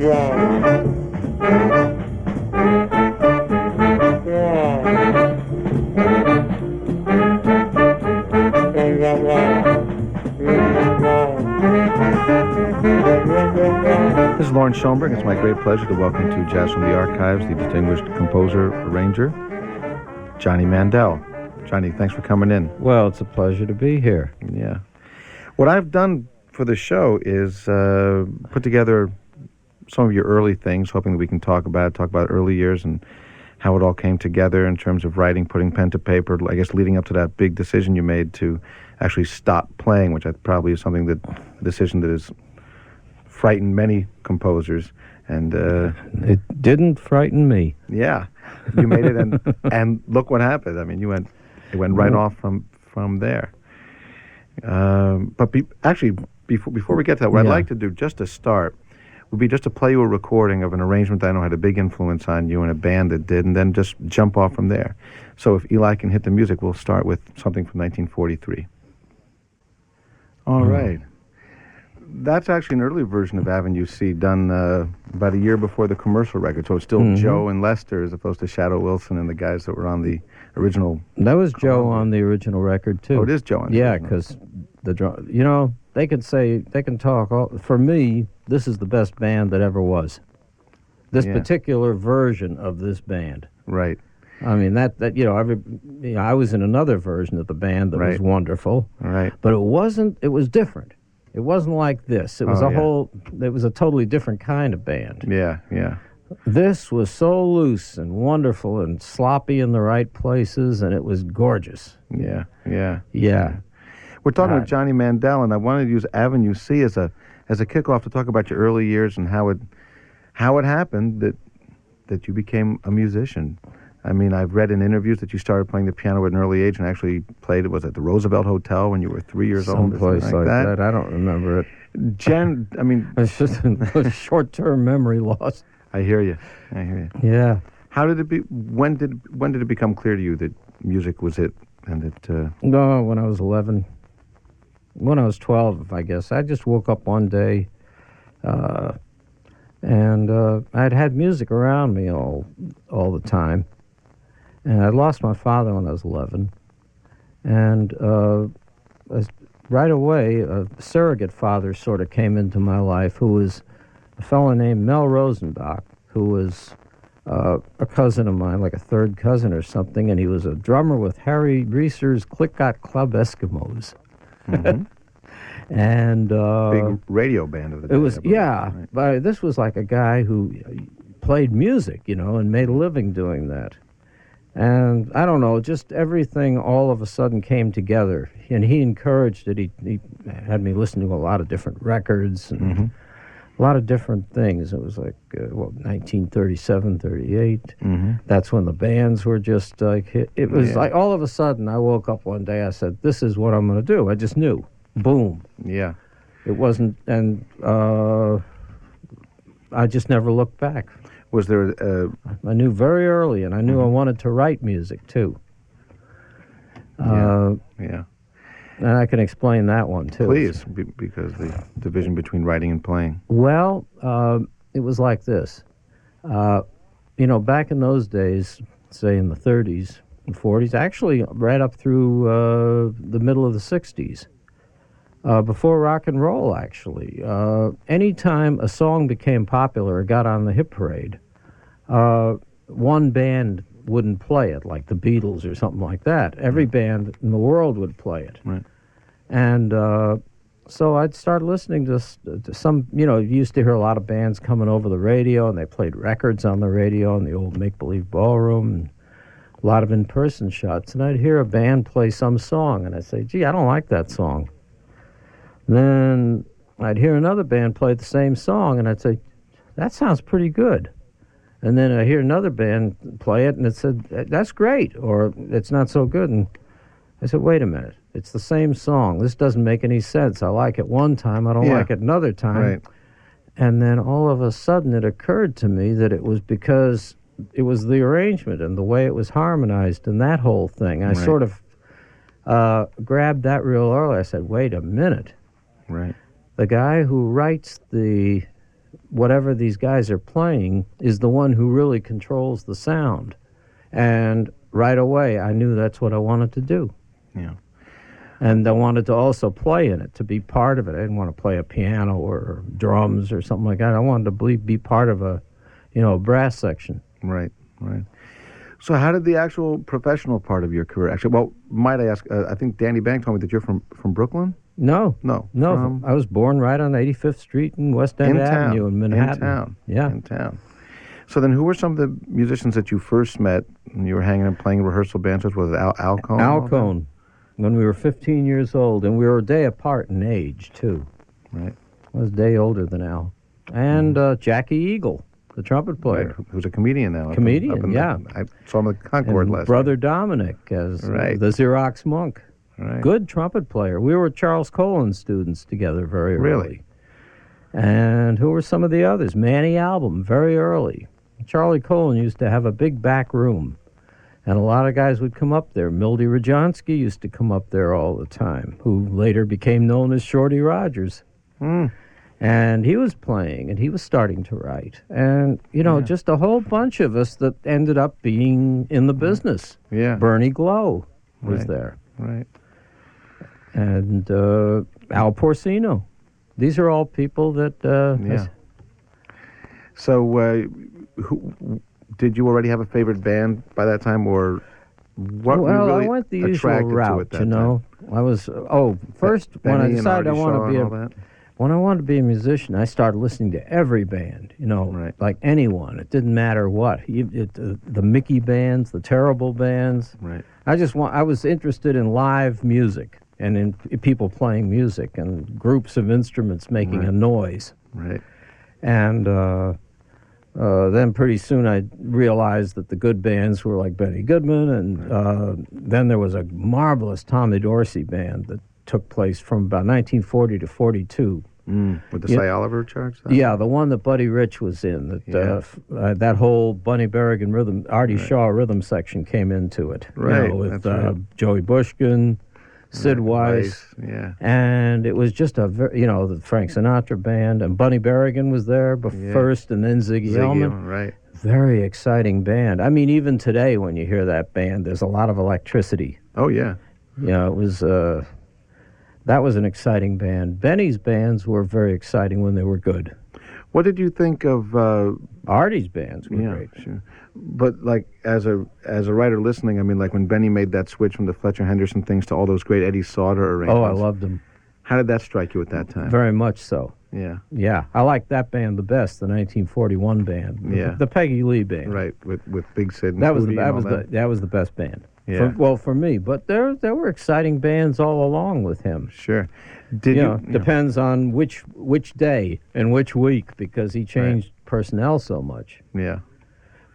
This is Loren Schoenberg. It's my great pleasure to welcome to Jazz from the Archives the distinguished composer, arranger, Johnny Mandel. Johnny, thanks for coming in. Well, it's a pleasure to be here. Yeah. What I've done for the show is put together some of your early things, hoping that we can talk about early years and how it all came together in terms of writing, putting pen to paper, I guess leading up to that big decision you made to actually stop playing, which probably is something a decision that has frightened many composers. And it didn't frighten me. Yeah. You made it, and look what happened. I mean, it went right off from there. But before we get to that, what I'd like to do, just to start, would be just to play you a recording of an arrangement that I know had a big influence on you and a band that did, and then just jump off from there. So if Eli can hit the music, we'll start with something from 1943. All right. That's actually an early version of Avenue C, done about a year before the commercial record. So it's still Joe and Lester as opposed to Shadow Wilson and the guys that were on the original. That was Joe on the original record, too. Oh, it is Joe on the original. Yeah, because they can talk. For me, this is the best band that ever was. This particular version of this band. Right. I mean, I was in another version of the band that was wonderful. Right. But it was different. It wasn't like this. It was it was a totally different kind of band. Yeah, yeah. This was so loose and wonderful and sloppy in the right places, and it was gorgeous. Yeah, yeah. Yeah. We're talking with Johnny Mandel, and I wanted to use Avenue C as a kickoff to talk about your early years and how it happened that you became a musician. I mean, I've read in interviews that you started playing the piano at an early age and actually played it, was at the Roosevelt Hotel when you were 3 years old? Someplace like that. I don't remember it. I mean... It's just a short-term memory loss. I hear you. Yeah. How did it be... When did it become clear to you that music was it and that... No, when I was 11. When I was 12, I guess. I just woke up one day and I'd had music around me all the time. And I lost my father when I was 11. And right away, a surrogate father sort of came into my life, who was a fellow named Mel Rosenbach, who was a cousin of mine, like a third cousin or something, and he was a drummer with Harry Reeser's Click-Got Club Eskimos. Mm-hmm. And big radio band of the day. It was, right. But this was like a guy who played music, and made a living doing that. And I don't know, just everything all of a sudden came together. And he encouraged it. He had me listen to a lot of different records and a lot of different things. It was like, 1937, 38. Mm-hmm. That's when the bands were just like, it was like all of a sudden I woke up one day, I said, this is what I'm going to do. I just knew. Boom. Yeah. It wasn't, and I just never looked back. Was there I knew very early, and I knew I wanted to write music, too. Yeah. And I can explain that one, too. Please, because the division between writing and playing. Well, it was like this. Back in those days, say in the 30s and 40s, actually right up through the middle of the 60s, before rock and roll, actually. Anytime a song became popular or got on the hit parade, one band wouldn't play it, like the Beatles or something like that. Every band in the world would play it. Right. And so I'd start listening to some, you used to hear a lot of bands coming over the radio, and they played records on the radio in the old make-believe ballroom, and a lot of in-person shots. And I'd hear a band play some song, and I'd say, gee, I don't like that song. Then I'd hear another band play the same song, and I'd say, that sounds pretty good. And then I'd hear another band play it, and it said, that's great, or it's not so good. And I said, wait a minute, it's the same song. This doesn't make any sense. I like it one time, I don't like it another time. Right. And then all of a sudden it occurred to me that it was because it was the arrangement and the way it was harmonized and that whole thing. I sort of grabbed that real early. I said, wait a minute. Right. The guy who writes the whatever these guys are playing is the one who really controls the sound. And right away, I knew that's what I wanted to do. Yeah. And I wanted to also play in it, to be part of it. I didn't want to play a piano or drums or something like that. I wanted to be part of a brass section. Right, right. So how did the actual professional part of your career actually, well, might I ask, I think Danny Bank told me that you're from Brooklyn? No. No. I was born right on 85th Street and West End Avenue in Manhattan. In town. Yeah. In town. So then who were some of the musicians that you first met when you were hanging and playing rehearsal bands with? Was it Al Cohn? Al Cohn, when we were 15 years old, and we were a day apart in age, too. Right. I was a day older than Al. And Jackie Eagle, the trumpet player. Right. Who's a comedian now. Comedian, yeah. I saw him at Concord last Brother week. Dominic as Right. the Xerox monk. Right. Good trumpet player. We were Charles Colin students together very early. Really? And who were some of the others? Manny Album, very early. Charlie Colin used to have a big back room, and a lot of guys would come up there. Mildy Rajonski used to come up there all the time, who later became known as Shorty Rogers. Mm. And he was playing, and he was starting to write. And, just a whole bunch of us that ended up being in the business. Yeah. Bernie Glow was Right. there. Right. And Al Porcino. These are all people that... Yeah. So, did you already have a favorite band by that time, or what? Well, really I went the usual attracted to route, at that time? I was... first, when I Benny and decided I Artie want Shaw to be and all that? When I wanted to be a musician, I started listening to every band, Right. like anyone. It didn't matter what. The Mickey bands, the terrible bands. Right. I was interested in live music and in people playing music and groups of instruments making Right. a noise. Right. And then pretty soon I realized that the good bands were like Benny Goodman, and then there was a marvelous Tommy Dorsey band that took place from about 1940 to 42. With the Cy Oliver charge? Yeah, the one that Buddy Rich was in. That whole Bunny Berrigan rhythm, Artie Shaw rhythm section came into it. Right, With that's right. Joey Bushkin, Sid Weiss. Yeah. And it was just the Frank Sinatra band, and Bunny Berrigan was there first, and then Ziggy Elman. Right. Very exciting band. I mean, even today when you hear that band, there's a lot of electricity. Oh, yeah. It was... that was an exciting band. Benny's bands were very exciting when they were good. What did you think of... Artie's bands were great. Sure. But, like, as a writer listening, I mean, like, when Benny made that switch from the Fletcher Henderson things to all those great Eddie Sauter arrangements... Oh, I loved them. How did that strike you at that time? Very much so. Yeah. Yeah, I liked that band the best, the 1941 band. Yeah. The Peggy Lee band. Right, with Big Sid and That was Hootie and all that. that was the best band. Yeah. For me, but there were exciting bands all along with him. Sure. Did you... Depends on which day and which week, because he changed personnel so much. Yeah.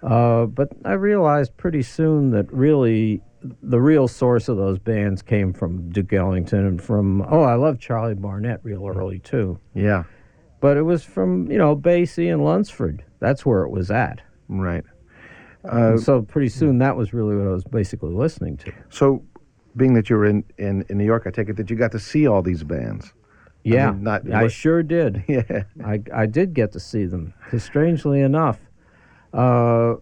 But I realized pretty soon that really the real source of those bands came from Duke Ellington and from, I love Charlie Barnett real early too. Yeah. But it was from, Basie and Lunsford. That's where it was at. Right. So pretty soon that was really what I was basically listening to. So, being that you were in New York, I take it that you got to see all these bands. Yeah, I sure did. Yeah. I did get to see them. Because strangely enough, Robbins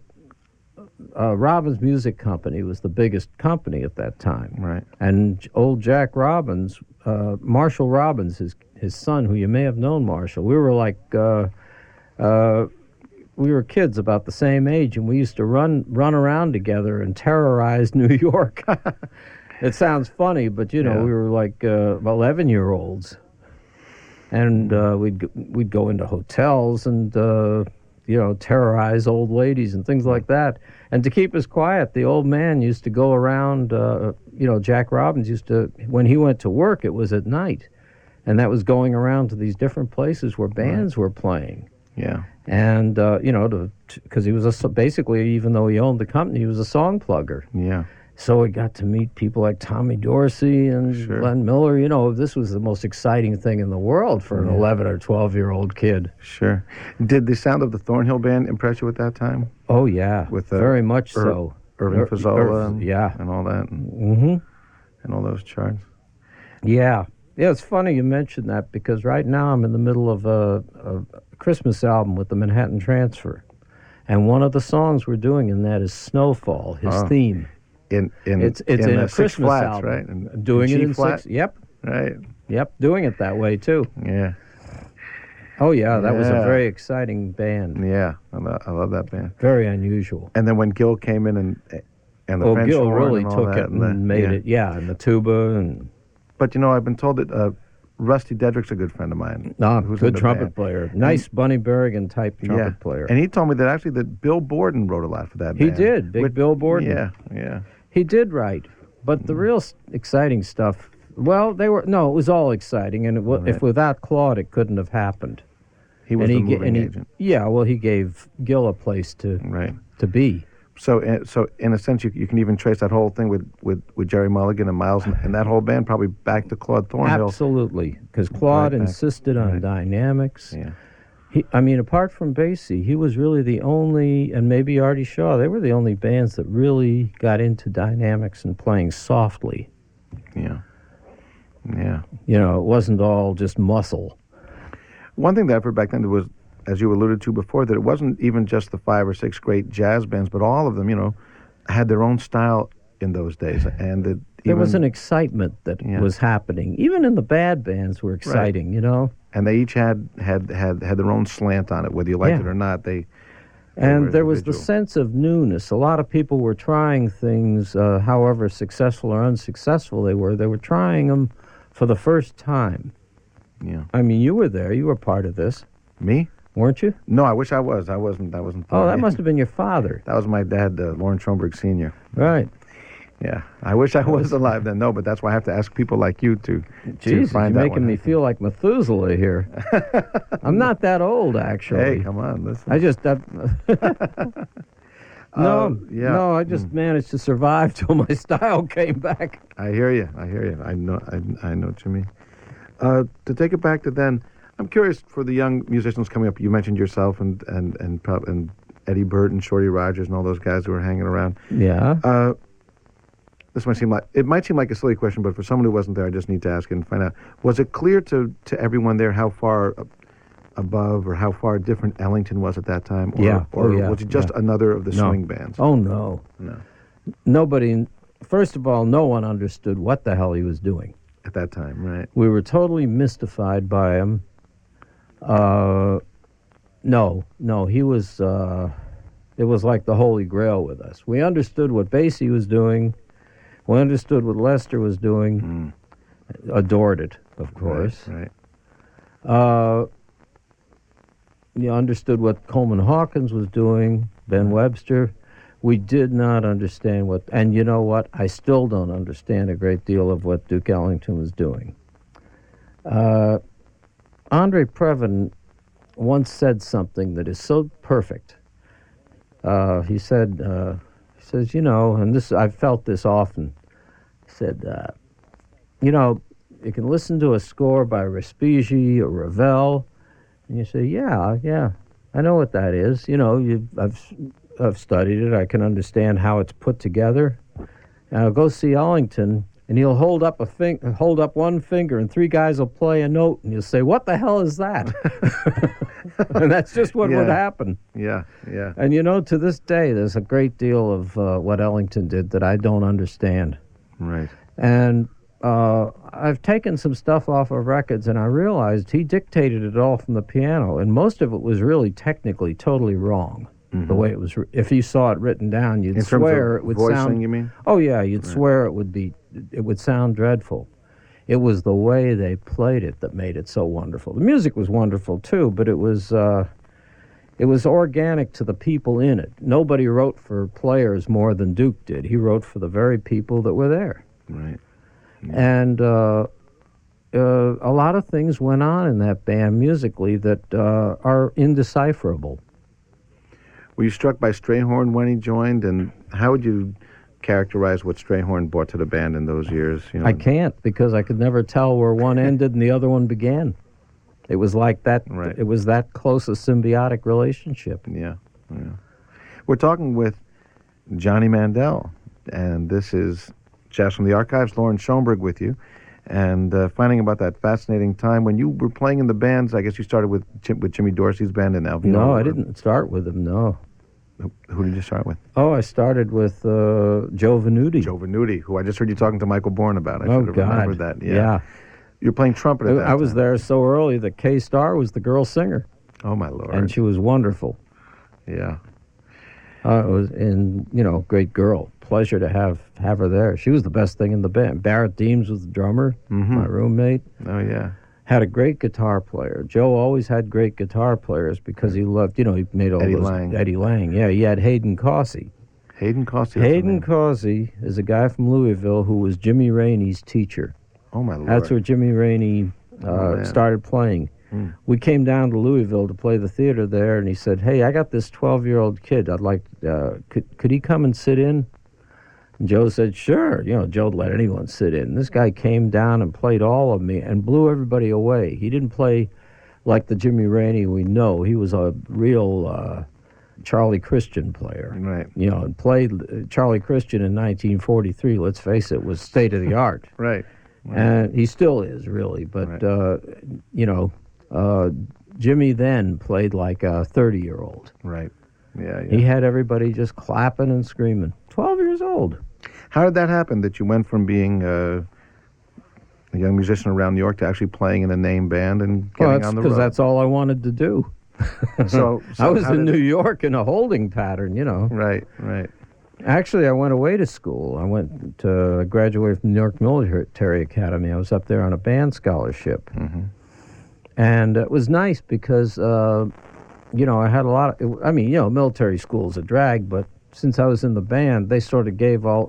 Music Company was the biggest company at that time. Right. And old Jack Robbins, Marshall Robbins, his son, who you may have known, Marshall, we were like... we were kids about the same age, and we used to run around together and terrorize New York. It sounds funny, but we were like 11-year-olds, and we'd go into hotels and terrorize old ladies and things like that. And to keep us quiet, the old man used to go around. Jack Robbins used to, when he went to work, it was at night, and that was going around to these different places where bands were playing. Yeah. And, because he was basically, even though he owned the company, he was a song plugger. Yeah. So we got to meet people like Tommy Dorsey and Glenn Miller. This was the most exciting thing in the world for an 11 or 12-year-old kid. Sure. Did the sound of the Thornhill Band impress you at that time? Oh, yeah. With very much so. Irving Fazzola and all that. And all those charts. Yeah. Yeah, it's funny you mentioned that, because right now I'm in the middle of Christmas album with the Manhattan Transfer. And one of the songs we're doing in that is Snowfall, his theme. It's in a six Christmas flats, album. right? And Doing it in G flat? 6. Yep. Right. Yep, doing it that way too. Yeah. Oh yeah, that was a Yeah. very exciting band. Yeah. I love that band. Very unusual. And then when Gil came in and the Well, French Gil horn really and all took that it and made it, and the tuba and... But I've been told that Rusty Dedrick's a good friend of mine. Who's in good the trumpet band. player. Nice Bunny Berrigan type trumpet player. And he told me that Bill Borden wrote a lot for that He band. did, Big Bill Borden. Yeah. He did write. But the real exciting stuff, well, it was all exciting, and if without Claude, it couldn't have happened. He was the moving agent. Yeah, well, he gave Gil a place to be. So in a sense, you can even trace that whole thing with Jerry Mulligan and Miles and that whole band probably back to Claude Thornhill. Absolutely, because Claude insisted on dynamics. Yeah. Apart from Basie, he was really the only, and maybe Artie Shaw, they were the only bands that really got into dynamics and playing softly. Yeah. Yeah. It wasn't all just muscle. One thing that I've heard back then was, as you alluded to before, that it wasn't even just the 5 or 6 great jazz bands, but all of them, had their own style in those days, and that there was an excitement that was happening. Even in the bad bands were exciting, And they each had their own slant on it, whether you liked it or not. And there was the sense of newness. A lot of people were trying things, however successful or unsuccessful they were. They were trying them for the first time. Yeah. You were there. You were part of this. Me? Weren't you? No, I wish I was. I wasn't. Oh, that must have been your father. That was my dad, Loren Schoenberg Sr. Right. Yeah. I wish I was alive then. No, but that's why I have to ask people like you to find out. You're making me feel like Methuselah here. I'm not that old, actually. Hey, come on, listen. I just... No, I just managed to survive till my style came back. I hear you. I know what you mean. To take it back to then, I'm curious for the young musicians coming up. You mentioned yourself and Eddie Burton, Shorty Rogers, and all those guys who were hanging around. Yeah. This might seem like a silly question, but for someone who wasn't there, I just need to ask and find out. Was it clear to everyone there how far above or how far different Ellington was at that time? Or was it just another of the swing bands? Oh, no. Nobody, first of all, no one understood what the hell he was doing. At that time, right. We were totally mystified by him. No, he was, it was like the Holy Grail with us. We understood what Basie was doing. We understood what Lester was doing. Adored it, of course. Right. You understood what Coleman Hawkins was doing, Ben Webster. We did not understand what, and you know what? I still don't understand a great deal of what Duke Ellington was doing. Andre Previn once said something that is so perfect. He says, and this I've felt this often. He said, you can listen to a score by Respighi or Ravel, and you say, yeah, I know what that is. I've studied it. I can understand how it's put together. And I'll go see Ellington, and he'll hold up one finger, and 3 guys will play a note, and you'll say, "What the hell is that?" And that's just what would happen. Yeah. And to this day, there's a great deal of what Ellington did that I don't understand. Right. And I've taken some stuff off of records, and I realized he dictated it all from the piano, and most of it was really technically totally wrong. The way it was, if you saw it written down, you'd swear it would voicing, sound. You mean? Oh yeah, you'd swear it would sound dreadful. It was the way they played it that made it so wonderful. The music was wonderful too, but it was organic to the people in it. Nobody wrote for players more than Duke did. He wrote for the very people that were there. Right. And a lot of things went on in that band musically that are indecipherable. Were you struck by Strayhorn when he joined, and how would you characterize what Strayhorn brought to the band in those years? I can't, because I could never tell where one ended and the other one began. It was like that. Right. It was that close a symbiotic relationship. Yeah. We're talking with Johnny Mandel, and this is Jazz from the Archives. Loren Schoenberg with you, and finding about that fascinating time when you were playing in the bands. I guess you started with Jimmy Dorsey's band in Alvino. No, I didn't start with him, no. Who did you start with? Oh, I started with Joe Venuti. Joe Venuti, who I just heard you talking to Michael Bourne about. I Oh, should have God. remembered that. Yeah. You were playing trumpet at that I was time. there so early that Kay Starr was the girl singer, Oh, my Lord. and she was wonderful. Yeah. It was, great girl. Pleasure to have her there. She was the best thing in the band. Barrett Deems was the drummer, my roommate. Oh, yeah. Had a great guitar player. Joe always had great guitar players because he loved, he made all Eddie those. Lang. Eddie Lang, yeah. He had Hayden Causey. Hayden Causey. Hayden Causey is a guy from Louisville who was Jimmy Rainey's teacher. Oh, my Lord. That's where Jimmy Rainey started playing. We came down to Louisville to play the theater there, and he said, "Hey, I got this 12-year-old kid. I'd like, could he come and sit in?" And Joe said, "Sure." Joe'd let anyone sit in. This guy came down and played all of me and blew everybody away. He didn't play like the Jimmy Rainey we know. He was a real Charlie Christian player. Right. And played Charlie Christian in 1943. Let's face it, was state of the art. Right. And he still is, really. But, Jimmy then played like a 30-year-old. Right. Yeah. He had everybody just clapping and screaming. 12 years old. How did that happen, that you went from being a young musician around New York to actually playing in a name band and getting on the road? Because that's all I wanted to do. So I was in New York in a holding pattern, Right, right. Actually, I went away to school. I graduated from New York Military Academy. I was up there on a band scholarship. Mm-hmm. And it was nice because, I had a lot of, military school's a drag, but since I was in the band, they sort of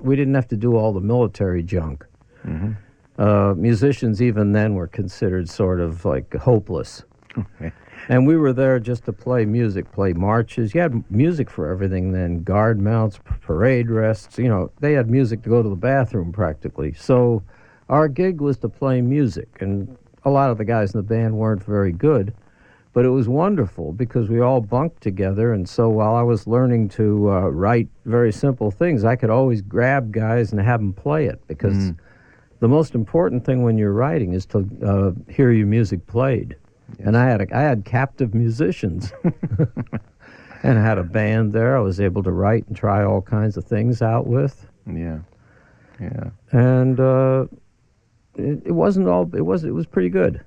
we didn't have to do all the military junk. Mm-hmm. Musicians even then were considered sort of like hopeless. Okay. And we were there just to play music, play marches. You had music for everything then, guard mounts, parade rests. They had music to go to the bathroom practically. So our gig was to play music, and a lot of the guys in the band weren't very good. But it was wonderful because we all bunked together, and so while I was learning to write very simple things, I could always grab guys and have them play it, because the most important thing when you're writing is to hear your music played. Yes. And I had captive musicians, and I had a band there. I was able to write and try all kinds of things out with. Yeah, yeah. And it was pretty good.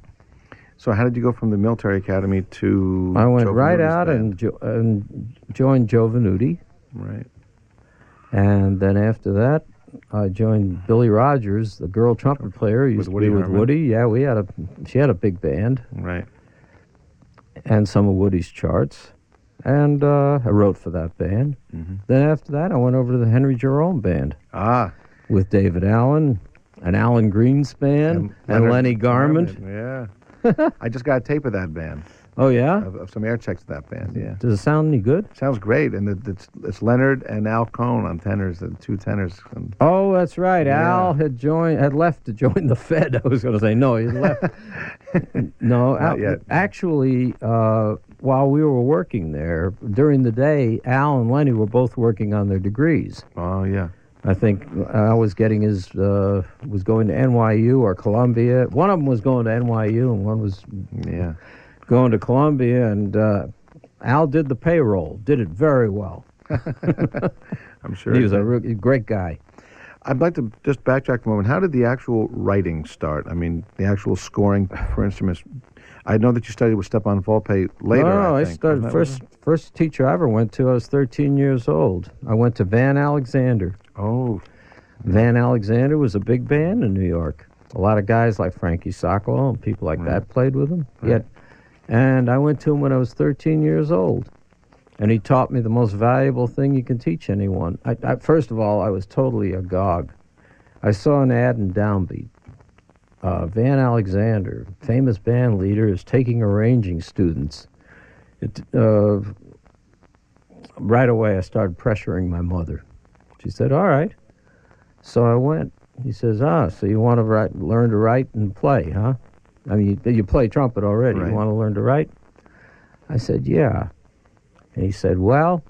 So how did you go from the military academy to? I went Joe right Venuti's out band? and joined Joe Venuti. Right. And then after that, I joined Billy Rogers, the girl trumpet player. Used to be with Herman? Woody. Yeah, she had a big band. Right. And some of Woody's charts. And I wrote for that band. Mm-hmm. Then after that, I went over to the Henry Jerome band. With David Allen, and Alan Greenspan, and Lenny Garment. Yeah. I just got a tape of that band. Oh, yeah? Of some air checks of that band, yeah. Does it sound any good? Sounds great, and it's Leonard and Al Cohn on tenors, the two tenors. And oh, that's right. Yeah. Al had left to join the Fed. I was going to say, no, he left. No, Not yet. Actually, while we were working there, during the day, Al and Lenny were both working on their degrees. Oh, yeah. I think Al was getting was going to NYU or Columbia. One of them was going to NYU, and one was going to Columbia, and Al did the payroll, did it very well. I'm sure. He was a great guy. I'd like to just backtrack a moment. How did the actual writing start? I mean, the actual scoring for instruments. I know that you studied with Stepan Volpe later. No, I think. started first teacher I ever went to. I was 13 years old. I went to Van Alexander. Oh. Van Alexander was a big band in New York. A lot of guys like Frankie Socolow and people like that played with him. Right. And I went to him when I was 13 years old. And he taught me the most valuable thing you can teach anyone. First of all, I was totally agog. I saw an ad in Downbeat. Van Alexander, famous band leader, is taking arranging students. Right away, I started pressuring my mother. She said, all right. So I went. He says, so you want to learn to write and play, huh? I mean, you play trumpet already. Right. You want to learn to write? I said, yeah. And he said, well,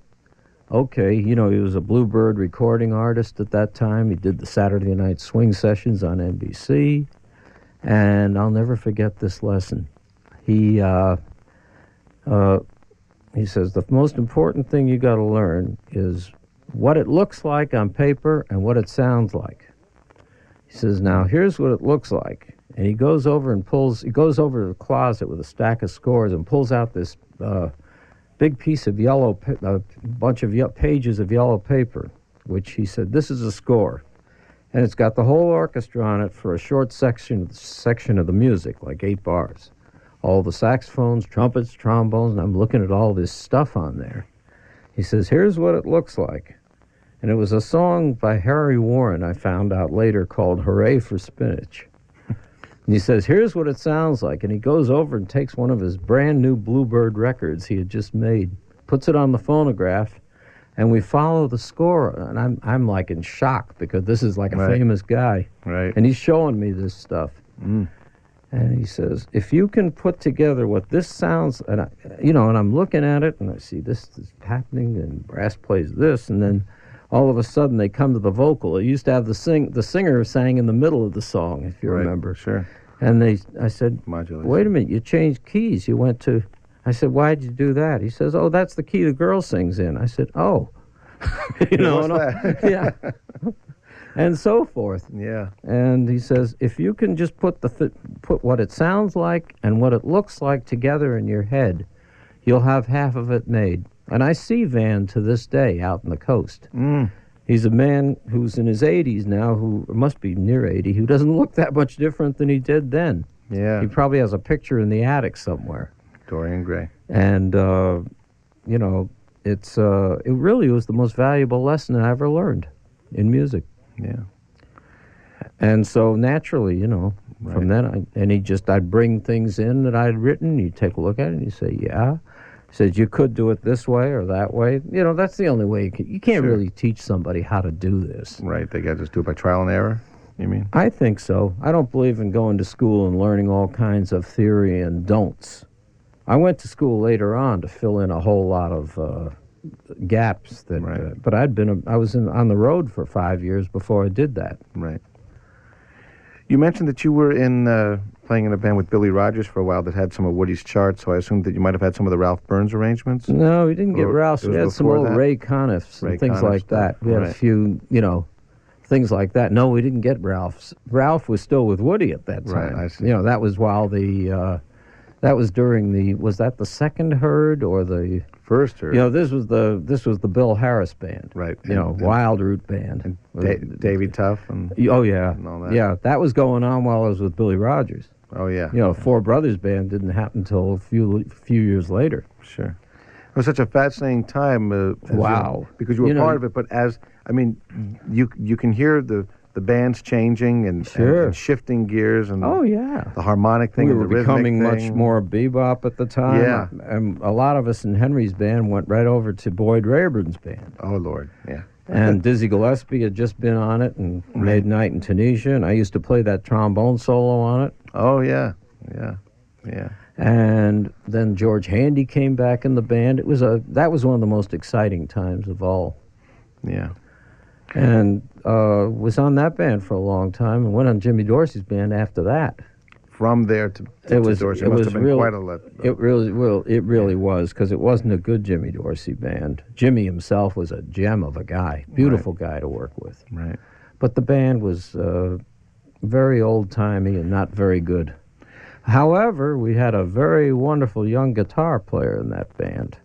okay. He was a Bluebird recording artist at that time. He did the Saturday Night Swing Sessions on NBC. And I'll never forget this lesson. He says, the most important thing you got to learn is what it looks like on paper and what it sounds like. He says, now here's what it looks like. And he goes over to the closet with a stack of scores and pulls out this big piece of bunch of pages of yellow paper, which he said, this is a score. And it's got the whole orchestra on it for a short section of the music, like 8 bars. All the saxophones, trumpets, trombones, and I'm looking at all this stuff on there. He says, here's what it looks like. And it was a song by Harry Warren, I found out later, called Hooray for Spinach. And he says, here's what it sounds like. And he goes over and takes one of his brand new Bluebird records he had just made, puts it on the phonograph, and we follow the score. And I'm like in shock because this is like a famous guy. Right. And he's showing me this stuff. Mm. And he says, if you can put together what this sounds, and I'm looking at it, and I see this is happening, and brass plays this, and then all of a sudden they come to the vocal. It used to have the singer sang in the middle of the song, if you remember. Sure. And I said, Modulation. wait a minute, you changed keys. You went to, I said, why'd you do that? He says, oh, that's the key the girl sings in. I said, oh. Yeah. And so forth. Yeah. And he says, if you can just put what it sounds like and what it looks like together in your head, you'll have half of it made. And I see Van to this day out on the coast. Mm. He's a man who's in his 80s now, who must be near 80, who doesn't look that much different than he did then. Yeah. He probably has a picture in the attic somewhere. Dorian Gray. And, it really was the most valuable lesson I ever learned in music. Yeah. And so naturally, from then, I'd bring things in that I'd written. You'd take a look at it and you say, yeah. He says, you could do it this way or that way. That's the only way. You can't really teach somebody how to do this. Right. They got to just do it by trial and error, you mean? I think so. I don't believe in going to school and learning all kinds of theory and don'ts. I went to school later on to fill in a whole lot of gaps that, but I was on the road for 5 years before I did that. Right. You mentioned that you were playing in a band with Billy Rogers for a while that had some of Woody's charts, so I assumed that you might have had some of the Ralph Burns arrangements? No, we didn't get Ralph's. We had some old Ray Conniffs and things like that. We had a few, things like that. No, we didn't get Ralph's. Ralph was still with Woody at that time. Right, I see. That was while that was during was that the second herd or the first herd? This was the Bill Harris band. Right. Wild Root band. And Davy Tuff and oh yeah. And all that. Yeah, that was going on while I was with Billy Rogers. Oh yeah. Four Brothers band didn't happen until a few years later. Sure. It was such a fascinating time. Wow. Because you were part of it, but you can hear the bands changing and shifting gears and the harmonic thing and the rhythmic becoming thing. much more bebop at the time. Yeah. And a lot of us in Henry's band went right over to Boyd Rayburn's band. Oh, Lord, yeah. And Dizzy Gillespie had just been on it and made Night in Tunisia, and I used to play that trombone solo on it. Oh, yeah, yeah, yeah. And then George Handy came back in the band. That was one of the most exciting times of all. Yeah. And was on that band for a long time and went on Jimmy Dorsey's band after that. From there to Dorsey, it must have been quite a lot. It really was, because it wasn't a good Jimmy Dorsey band. Jimmy himself was a gem of a guy, beautiful guy to work with. Right. But the band was very old-timey and not very good. However, we had a very wonderful young guitar player in that band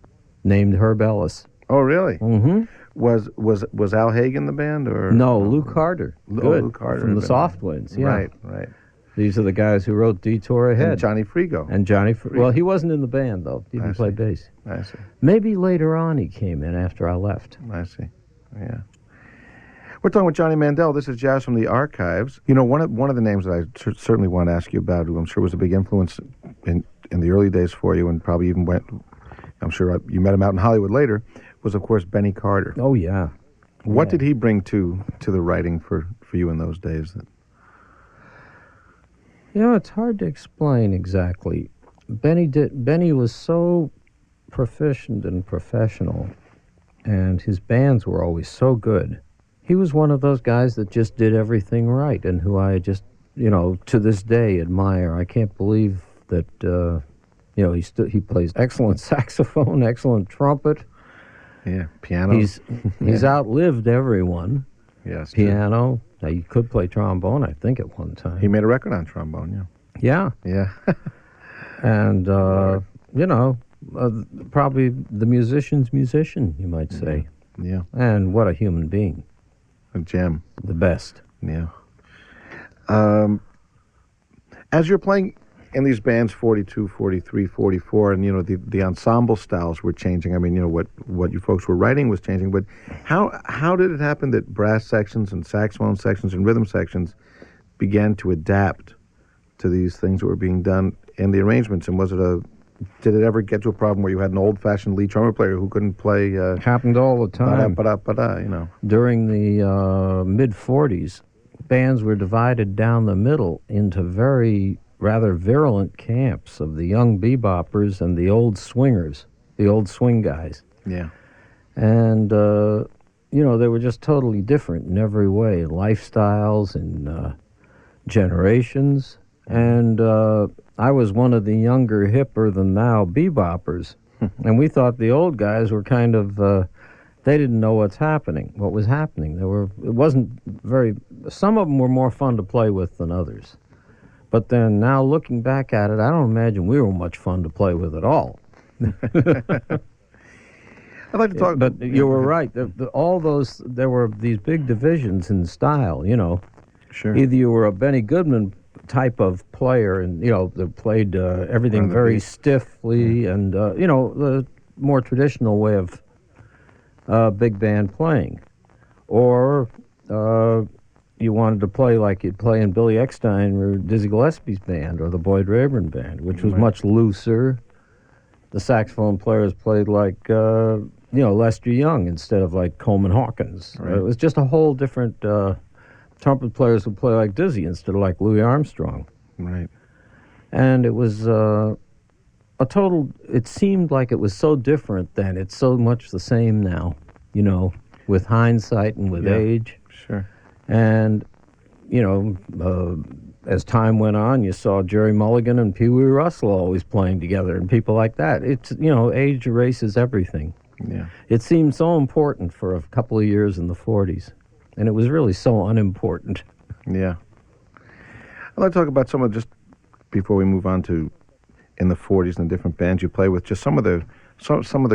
named Herb Ellis. Oh, really? Mm-hmm. Was Al Haig in the band, or no? Lou Carter. Lou Carter from the Soft Winds. Yeah. Right. These are the guys who wrote Detour Ahead. And Johnny Frigo. Well, he wasn't in the band though. He didn't play bass. I see. Maybe later on he came in after I left. I see. Yeah. We're talking with Johnny Mandel. This is Jazz from the Archives. One of the names that I certainly want to ask you about, who I'm sure was a big influence in the early days for you, and probably even I'm sure you met him out in Hollywood later, was of course Benny Carter. Oh yeah. What did he bring to the writing for you in those days? It's hard to explain exactly. Benny was so proficient and professional, and his bands were always so good. He was one of those guys that just did everything right, and who I just to this day admire. I can't believe that, he plays excellent saxophone, excellent trumpet. Yeah, piano. He's outlived everyone. Yes. Piano. Now, you could play trombone, I think, at one time. He made a record on trombone, Yeah. Yeah. And, probably the musician's musician, you might say. Yeah. And what a human being. A gem. The best. Yeah. As you're playing in these bands, 42, 43, 44, and, the ensemble styles were changing. I mean, what you folks were writing was changing, but how did it happen that brass sections and saxophone sections and rhythm sections began to adapt to these things that were being done in the arrangements? And did it ever get to a problem where you had an old-fashioned lead trumpet player who couldn't play? Happened all the time. During the mid-40s, bands were divided down the middle into very rather virulent camps of the young beboppers and the old swingers, the old swing guys. Yeah. And, they were just totally different in every way, lifestyles and generations. And I was one of the younger, hipper-than-thou beboppers. And we thought the old guys were kind of, they didn't know what was happening. Some of them were more fun to play with than others. But then now looking back at it, I don't imagine we were much fun to play with at all. I'd like to talk... But you were right. There were these big divisions in style, Sure. Either you were a Benny Goodman type of player and, that played everything very stiffly and, the more traditional way of big band playing. Or you wanted to play like you'd play in Billy Eckstine or Dizzy Gillespie's band or the Boyd Rayburn band, which was much looser. The saxophone players played like, Lester Young instead of like Coleman Hawkins. Right. It was just a whole different... trumpet players would play like Dizzy instead of like Louis Armstrong. Right. And it was it seemed like it was so different then. It's so much the same now, with hindsight and with age. Sure. And, as time went on, you saw Jerry Mulligan and Pee Wee Russell always playing together and people like that. It's, age erases everything. Yeah. It seemed so important for a couple of years in the 40s. And it was really so unimportant. Yeah. I'd like to talk about just before we move on to in the 40s and the different bands you play with, just some of the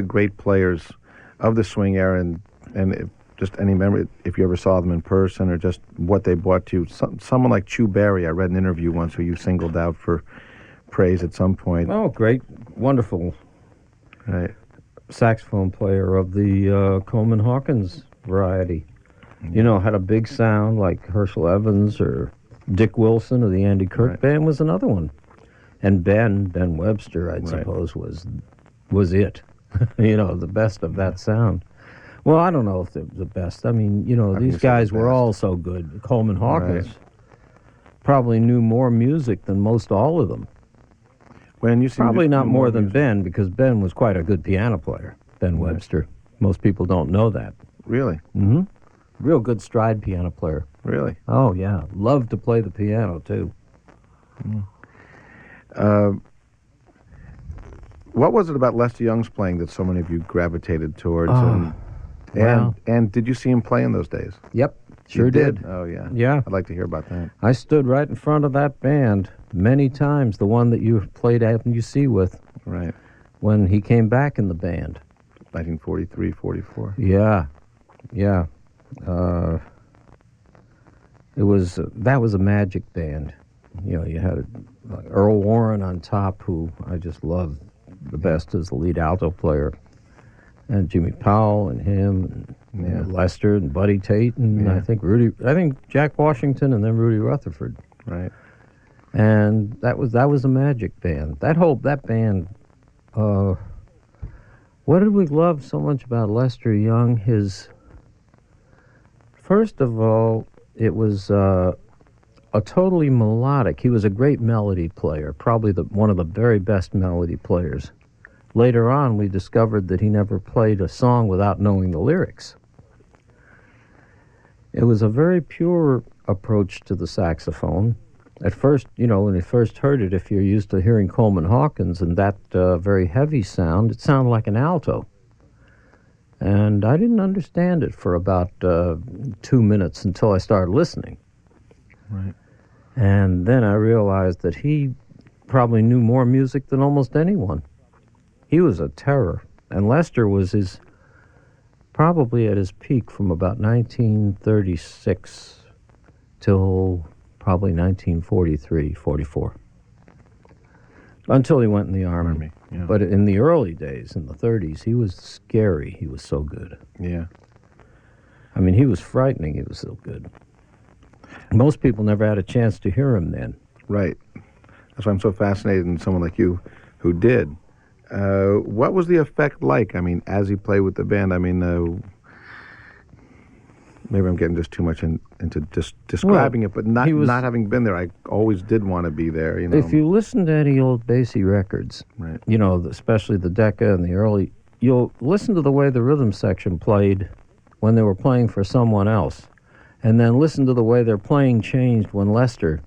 great players of the swing era and just any memory, if you ever saw them in person or just what they brought to you. Someone like Chu Berry, I read an interview once who you singled out for praise at some point. Oh, great, wonderful saxophone player of the Coleman Hawkins variety. Had a big sound like Herschel Evans or Dick Wilson of the Andy Kirk Band was another one. And Ben Webster, I'd suppose, was it. The best of that sound. Well, I don't know if they're the best. I mean, these guys were all so good. Coleman Hawkins probably knew more music than most all of them. Probably not more than Ben, because Ben was quite a good piano player, Ben Webster. Most people don't know that. Really? Mm-hmm. Real good stride piano player. Really? Oh, yeah. Loved to play the piano, too. What was it about Lester Young's playing that so many of you gravitated towards? And did you see him play in those days? Yep, sure did. Oh, yeah. Yeah. I'd like to hear about that. I stood right in front of that band many times, the one that you played at UC with. Right. When he came back in the band. 1943, 44. Yeah. That was a magic band. You had Earl Warren on top, who I just loved the best as the lead alto player, and Jimmy Powell and him, and Lester and Buddy Tate, and I think Jack Washington, and then Rudy Rutherford. Right. And that was a magic band. That band. What did we love so much about Lester Young? First of all, it was a totally melodic. He was a great melody player, probably one of the very best melody players. Later on, we discovered that he never played a song without knowing the lyrics. It was a very pure approach to the saxophone, At first, when they first heard it, if you're used to hearing Coleman Hawkins and that very heavy sound, it sounded like an alto. And I didn't understand it for about 2 minutes until I started listening. Right. And then I realized that he probably knew more music than almost anyone. He was a terror. And Lester was probably at his peak from about 1936 till probably 1943, 44. Until he went in the Army. Yeah. But in the early days, in the 30s, he was scary. He was so good. Yeah. I mean, he was frightening. He was so good. Most people never had a chance to hear him then. Right. That's why I'm so fascinated in someone like you who did. What was the effect like? I mean, as he played with the band, I mean, maybe I'm getting just too much into describing it, but not having been there, I always did want to be there. If you listen to any old Basie records, right. Especially the Decca and the early, you'll listen to the way the rhythm section played when they were playing for someone else, and then listen to the way their playing changed when Lester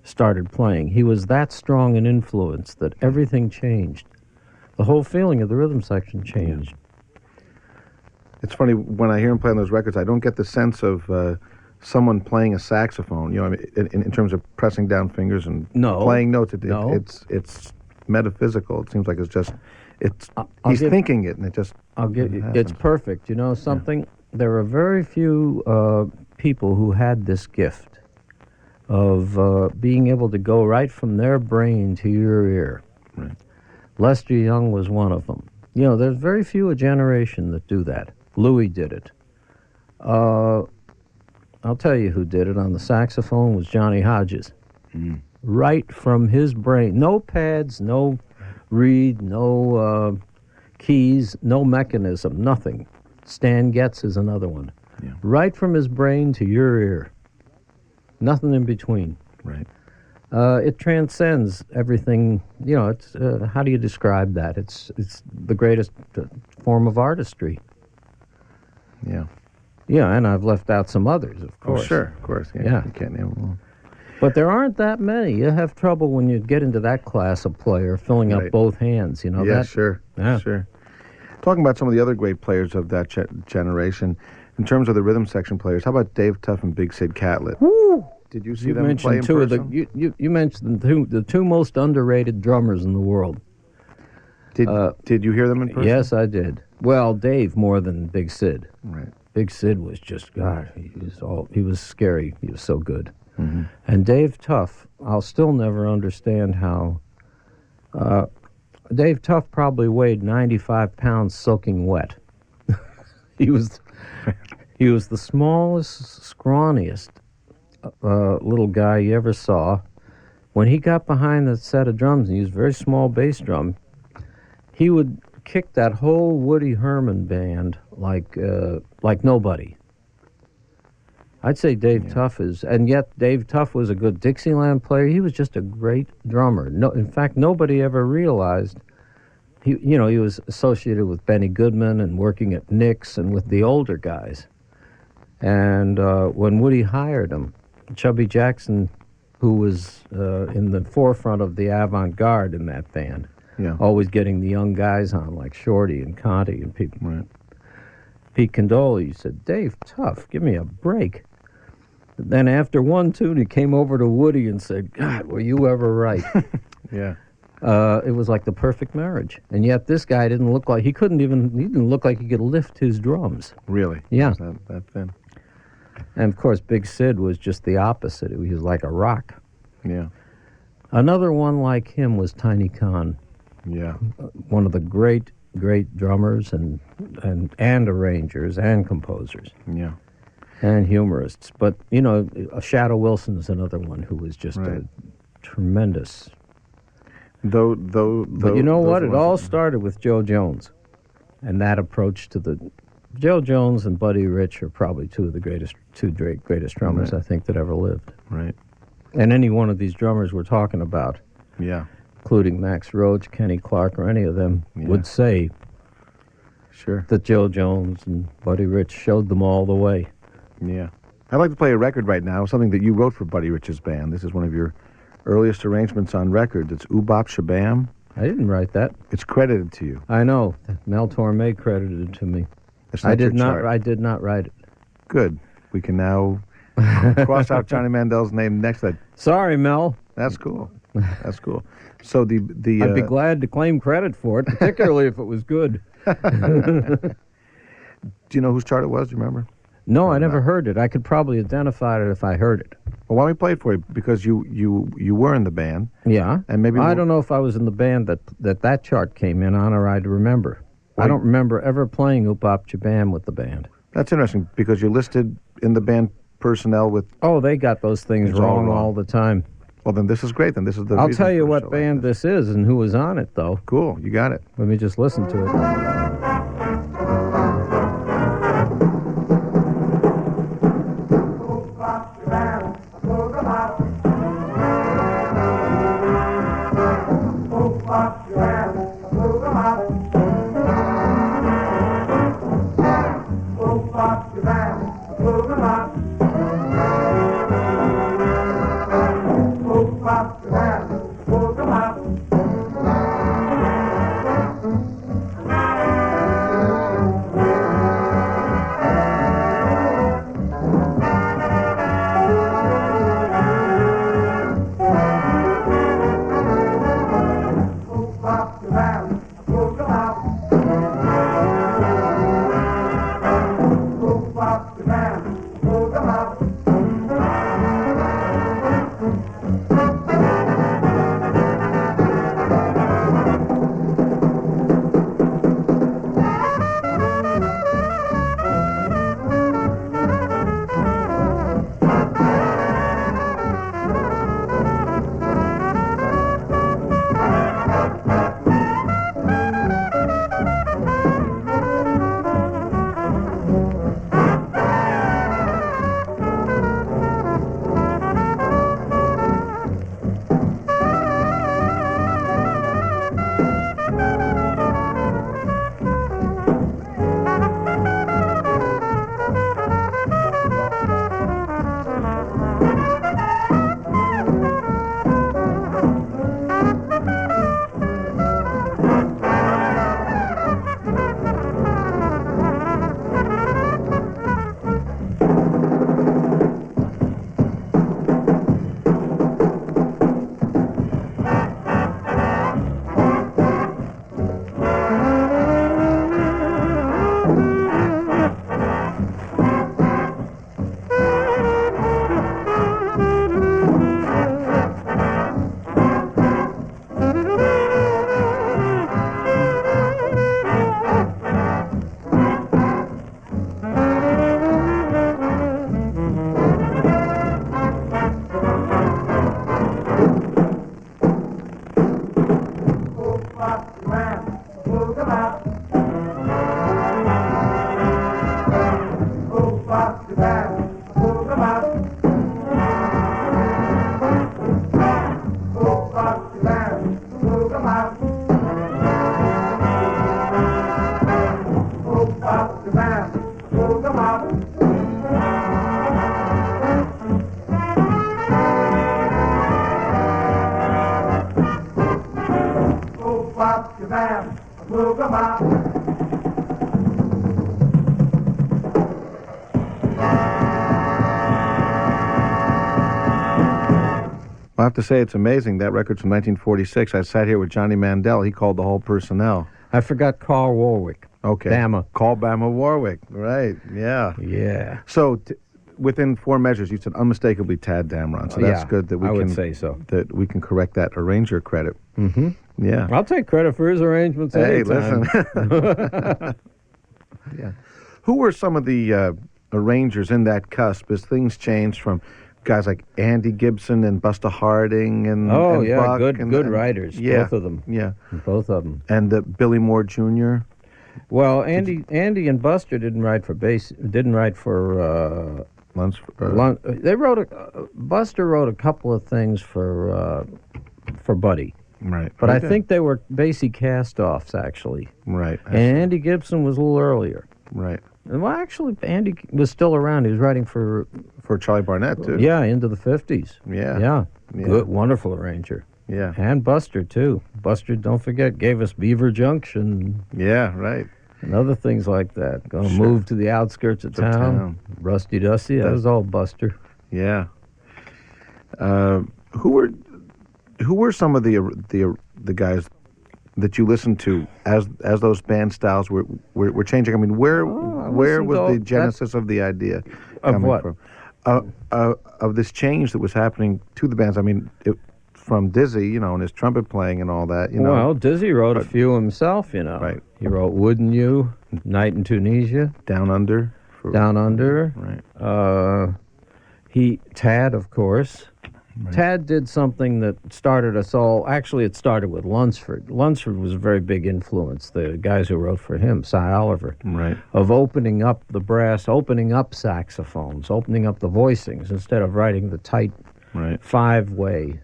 started playing. He was that strong an influence that everything changed. The whole feeling of the rhythm section changed. Yeah. It's funny, when I hear him playing those records, I don't get the sense of someone playing a saxophone, in terms of pressing down fingers and playing notes. It's metaphysical. It seems like he's thinking it, and it just it's perfect. Something? Yeah. There are very few people who had this gift of being able to go right from their brain to your ear. Right. Lester Young was one of them. There's very few a generation that do that. Louis did it. I'll tell you who did it on the saxophone was Johnny Hodges. Right from his brain. No pads, no reed, no keys, no mechanism, nothing. Stan Getz is another one. Yeah. Right from his brain to your ear. Nothing in between. Right. It transcends everything. It's how do you describe that? It's the greatest form of artistry. Yeah. Yeah, and I've left out some others, of course. Oh, sure, of course. Yeah. You can't name them all. But there aren't that many. You have trouble when you get into that class of player, filling up both hands. Yeah, sure. Yeah. Sure. Talking about some of the other great players of that generation, in terms of the rhythm section players, how about Dave Tuff and Big Sid Catlett? Woo! Did you see them play in person? You mentioned the two most underrated drummers in the world. Did you hear them in person? Yes, I did. Well, Dave more than Big Sid. Right. Big Sid was just God. He was scary. He was so good. Mm-hmm. And Dave Tuff, I'll still never understand how. Dave Tuff probably weighed 95 pounds soaking wet. He was the smallest, scrawniest little guy you ever saw. When he got behind the set of drums and used a very small bass drum, he would kick that whole Woody Herman band like nobody. I'd say Dave Tuff is, and yet Dave Tuff was a good Dixieland player. He was just a great drummer. No, in fact, nobody ever realized. He was associated with Benny Goodman and working at Nick's and with the older guys. And when Woody hired him, Chubby Jackson, who was in the forefront of the avant-garde in that band, always getting the young guys on like Shorty and Conti and people. Right. Pete Condoli said, "Dave Tuff, give me a break." Then after one tune, he came over to Woody and said, "God, were you ever right?" Yeah. It was like the perfect marriage. And yet this guy didn't look like, he didn't look like he could lift his drums. Really? Yeah. That thin? And of course, Big Sid was just the opposite. He was like a rock. Yeah. Another one like him was Tiny Khan. Yeah. One of the great drummers and arrangers and composers. Yeah. And humorists. But, Shadow Wilson is another one who was just a tremendous. But you know what? It all started with Joe Jones. And that approach to Joe Jones and Buddy Rich are probably two of the greatest drummers I think that ever lived. Right. And any one of these drummers we're talking about, including Max Roach, Kenny Clark, or any of them, would say that Joe Jones and Buddy Rich showed them all the way. Yeah. I'd like to play a record right now, something that you wrote for Buddy Rich's band. This is one of your earliest arrangements on record. It's Ooh Bop Shabam. I didn't write that. It's credited to you. I know. Mel Torme credited it to me. It's not your chart. I did not write it. Good. We can now cross out Johnny Mandel's name next to that. Sorry, Mel. That's cool. That's cool. So the I'd be glad to claim credit for it, particularly if it was good. Do you know whose chart it was? Do you remember? No, I never heard it. I could probably identify it if I heard it. Well, why don't we play it for you? Because you were in the band. Yeah. And maybe I don't know if I was in the band that chart came in on, or I'd remember. I don't remember ever playing Oop Bop Shabam with the band. That's interesting, because you're listed in the band personnel with... Oh, they got those things wrong all the time. Well, then this is great. Then this is the I'll reason tell you for a what show band like this is and who was on it, though. Cool. You got it. Let me just listen to it. I have to say, it's amazing. That record's from 1946. I sat here with Johnny Mandel. He called the whole personnel. I forgot Carl Warwick. Okay. Bama. Call Bama Warwick. Right. Yeah. Yeah. So within 4 measures, you said unmistakably Tad Damron. So that's good that we can... I would say so. That we can correct that arranger credit. Mm-hmm. Yeah. I'll take credit for his arrangements anytime. Listen. Yeah. Who were some of the arrangers in that cusp as things changed from guys like Andy Gibson and Busta Harding and Buck good writers, yeah, both of them. Yeah. Both of them. And Billy Moore Jr.? Well, Andy and Buster didn't write for they wrote Buster wrote a couple of things for Buddy. Right. But I think they were Basie cast-offs, actually. Right. And Andy Gibson was a little earlier. Right. Well, actually, Andy was still around. He was writing for for Charlie Barnett too. Yeah, into the 50s. Yeah. Yeah. Yeah. Good, wonderful arranger. Yeah. And Buster, too. Buster, don't forget, gave us Beaver Junction Yeah, right. and other things like that. Gonna Sure. move to the outskirts of town. Rusty Dusty, that was all Buster. Yeah. Who were some of the guys that you listened to as those band styles were changing? I mean, where was the genesis of the idea Of coming what? from? Of this change that was happening to the bands. I mean, from Dizzy, and his trumpet playing and all that. Well, Dizzy wrote a few himself, Right. He wrote Wouldn't You, Night in Tunisia, Down Under. Down Under. Right. Tad, of course. Right. Tad did something that started us all. Actually, it started with Lunsford. Lunsford was a very big influence, the guys who wrote for him, Cy Oliver, Right. of opening up the brass, opening up saxophones, opening up the voicings instead of writing the tight Right. five-way.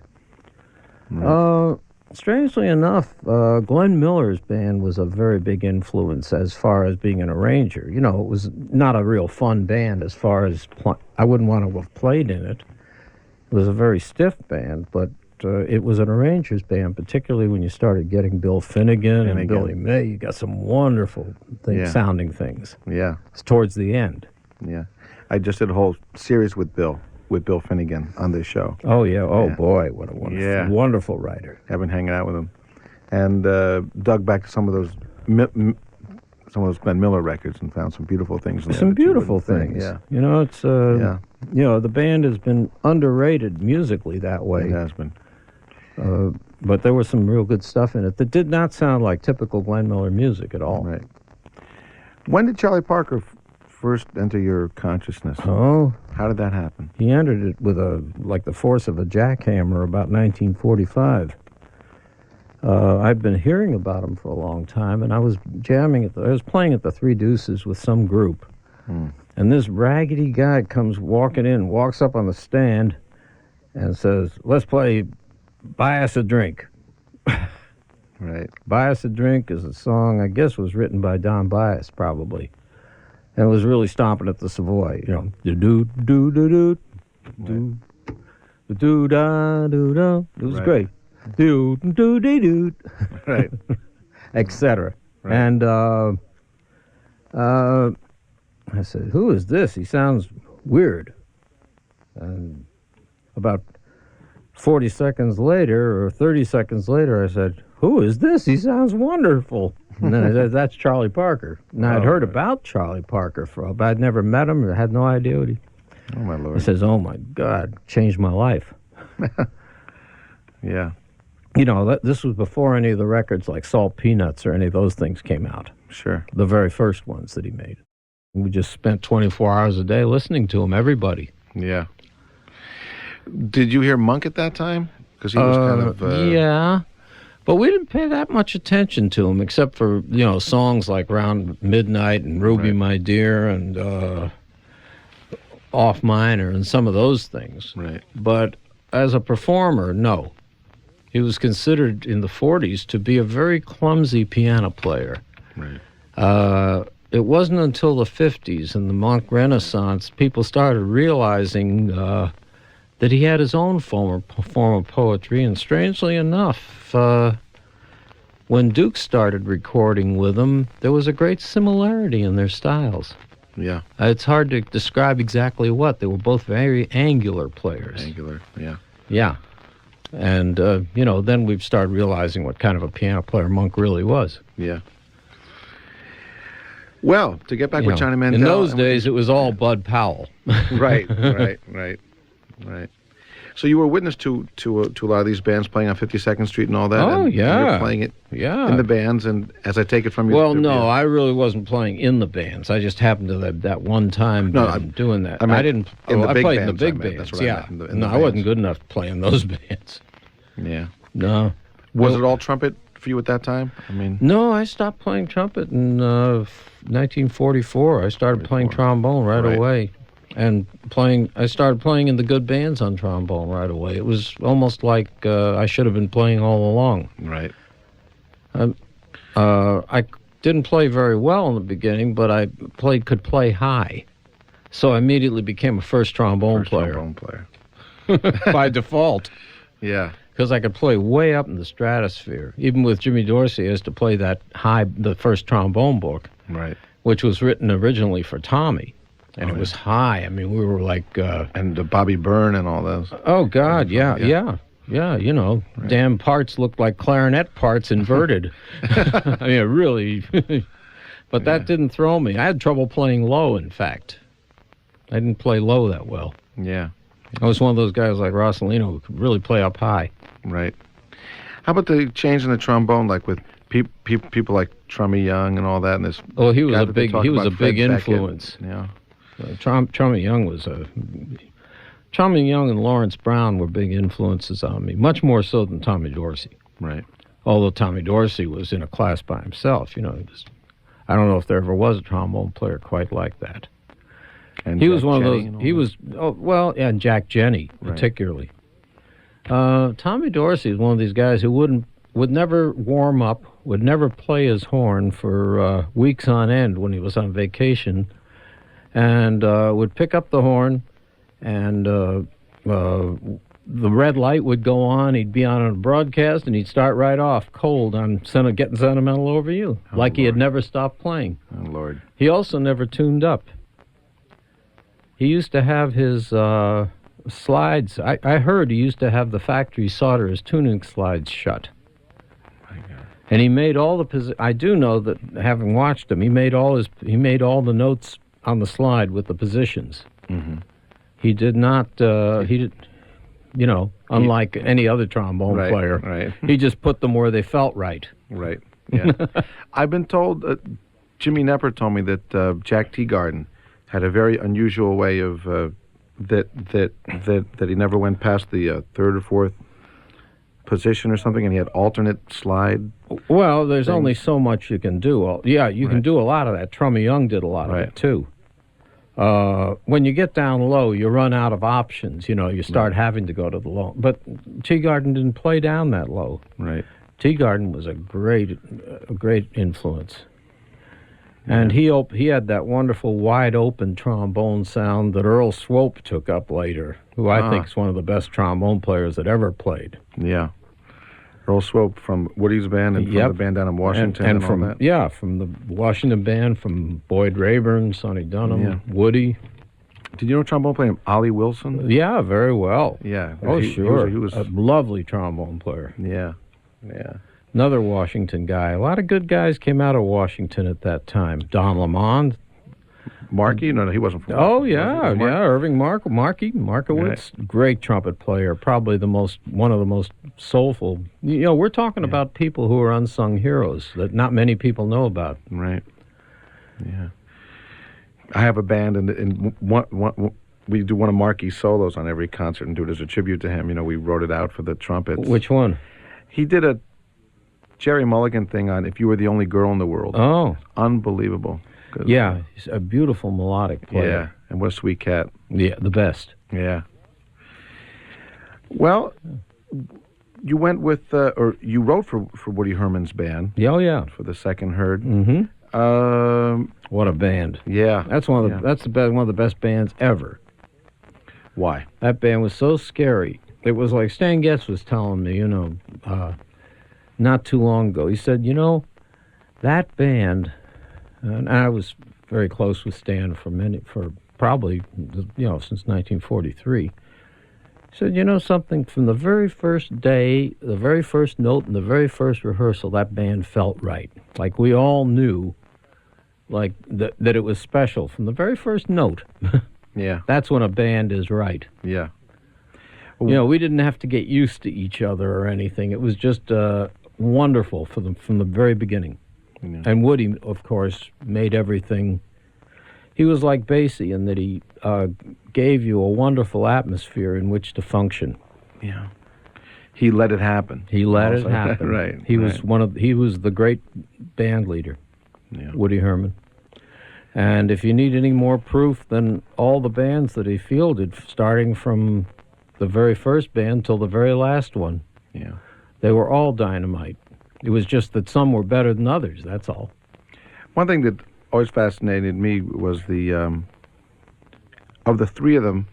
Right. Strangely enough, Glenn Miller's band was a very big influence as far as being an arranger. It was not a real fun band as far as I wouldn't want to have played in it. It was a very stiff band, but it was an arranger's band, particularly when you started getting Bill Finnegan and Billy May. You got some wonderful sounding things. Yeah. It's towards the end. Yeah. I just did a whole series with Bill Finnegan on this show. Oh, yeah. Oh, Yeah. boy. What a wonderful, wonderful writer. I've been hanging out with him, and dug back to some of those Glenn Miller records and found some beautiful things in there. Some that you beautiful wouldn't think. things. Yeah. It's the band has been underrated musically that way. It has been. But there was some real good stuff in it that did not sound like typical Glenn Miller music at all. Right. When did Charlie Parker first enter your consciousness? Oh, How did that happen? he entered it with the force of a jackhammer about 1945. I'd been hearing about him for a long time, and I was I was playing at the Three Deuces with some group. And this raggedy guy walks up on the stand and says, "Let's play Buy Us a Drink." Right. Buy Us a Drink is a song, I guess, was written by Don Bias, probably. And it was really stomping at the Savoy, do-do-do-do-do, do-do-da-do-da. It was Right. great. Do-do-do-do, Right. etc. Right. And I said, "Who is this? He sounds weird." And about 40 seconds later, or 30 seconds later, I said, "Who is this? He sounds wonderful." And then I said, "That's Charlie Parker." Now, I'd heard about Charlie Parker but I'd never met him or had no idea what he... Oh, my Lord. He says, "Oh, my God, changed my life." Yeah. This was before any of the records like Salt Peanuts or any of those things came out. Sure. The very first ones that he made. We just spent 24 hours a day listening to him, everybody. Yeah. Did you hear Monk at that time? Because he was kind of... Yeah. But we didn't pay that much attention to him, except for, songs like Round Midnight and Ruby, Right. My Dear, and Off Minor and some of those things. Right. But as a performer, no. He was considered in the 40s to be a very clumsy piano player. Right. It wasn't until the 50s and the Monk Renaissance people started realizing that he had his own form of poetry, and strangely enough, when Duke started recording with him, there was a great similarity in their styles. Yeah. It's hard to describe exactly what. They were both very angular players. Angular. Yeah. Yeah. And, then we started realizing what kind of a piano player Monk really was. Yeah. Well, to get back with Johnny Mandel... In those days, it was all Bud Powell. Right. So you were witness to a lot of these bands playing on 52nd Street and all that. Oh, and yeah. You were playing it in the bands, and as I take it from you... Well, no, I really wasn't playing in the bands. I just happened to have that one time doing that. I didn't... I played in the big bands. bands, That's what I meant, in the I bands. wasn't good enough playing those bands. Yeah. No. Was it all trumpet for you at that time? I mean... No, I stopped playing trumpet in 1944. I started playing trombone right away. And I started playing in the good bands on trombone right away. It was almost like I should have been playing all along. Right. I didn't play very well in the beginning, but I could play high. So I immediately became a first trombone player. Trombone player. By default. Yeah. Because I could play way up in the stratosphere. Even with Jimmy Dorsey, I used to play the first trombone book. Right. Which was written originally for Tommy. And it was high. I mean, we were like... and Bobby Byrne and all those. Oh, God, yeah. You know, right. Damn parts looked like clarinet parts inverted. I mean, really... But that didn't throw me. I had trouble playing low, in fact. I didn't play low that well. Yeah. I was one of those guys like Rossellino who could really play up high. Right. How about the change in the trombone, like with people like Trummy Young and all that? And this. Oh, he was a big influence. Yeah. Trummy Young was Trummy Young and Lawrence Brown were big influences on me, much more so than Tommy Dorsey. Right. Although Tommy Dorsey was in a class by himself, you know. I don't know if there ever was a trombone player quite like that. And he Jack was one Jenny of those. He was and Jack Jenny particularly. Tommy Dorsey is one of these guys who would never warm up, would never play his horn for weeks on end when he was on vacation, and would pick up the horn, and the red light would go on. He'd be on a broadcast, and he'd start right off cold on getting sentimental over you, like he had never stopped playing. Oh, Lord. He also never tuned up. He used to have his slides. I heard he used to have the factory solder his tuning slides shut. My God. And he made all the I do know that, having watched him, he made all the notes on the slide with the positions. Mm-hmm. He did not. Unlike any other trombone player, right. He just put them where they felt right. Right. Yeah. I've been told. Jimmy Knepper told me that Jack Teagarden had a very unusual way of that he never went past the third or fourth position or something, and he had alternate slide. Well, there's only so much you can do. You can do a lot of that. Trummy Young did a lot of it too. When you get down low, you run out of options. You know, you start having to go to the low. But Teagarden didn't play down that low. Right. Teagarden was a great influence. And he had that wonderful wide-open trombone sound that Earl Swope took up later, who I think is one of the best trombone players that ever played. Yeah. Earl Swope from Woody's band and from the band down in Washington and from all that. Yeah, from the Washington band, from Boyd Rayburn, Sonny Dunham, Woody. Did you know trombone player named Ollie Wilson? Yeah, very well. Yeah. Oh, sure. He was a lovely trombone player. Yeah. Yeah. Another Washington guy. A lot of good guys came out of Washington at that time. Don Lamond. Markey? No, he wasn't from Oh, Washington. yeah. Irving Markowitz. Right. Great trumpet player. Probably one of the most soulful. You know, we're talking about people who are unsung heroes that not many people know about. Right. Yeah. I have a band, and we do one of Markey's solos on every concert and do it as a tribute to him. You know, we wrote it out for the trumpets. Which one? He did a Jerry Mulligan thing on If You Were the Only Girl in the World. Oh. Unbelievable. Yeah, he's a beautiful melodic player. Yeah, and what a sweet cat. Yeah, the best. Yeah. Well, you went with, or you wrote for Woody Herman's band. Oh, yeah. For the Second Herd. Mm-hmm. What a band. Yeah. That's one of the best bands ever. Why? That band was so scary. It was like Stan Getz was telling me, not too long ago. He said, that band, and I was very close with Stan for probably, since 1943. He said, something, from the very first day, the very first note and the very first rehearsal, that band felt right. Like we all knew, like that it was special from the very first note. Yeah. That's when a band is right. Yeah. We didn't have to get used to each other or anything. It was just wonderful from the very beginning. Yeah. And Woody, of course, made everything. He was like Basie in that he gave you a wonderful atmosphere in which to function. Yeah. He let it happen. He let it happen. Right. He was the great band leader. Yeah. Woody Herman. And if you need any more proof than all the bands that he fielded, starting from the very first band till the very last one, they were all dynamite. It was just that some were better than others, that's all. One thing that always fascinated me was the of the three of them,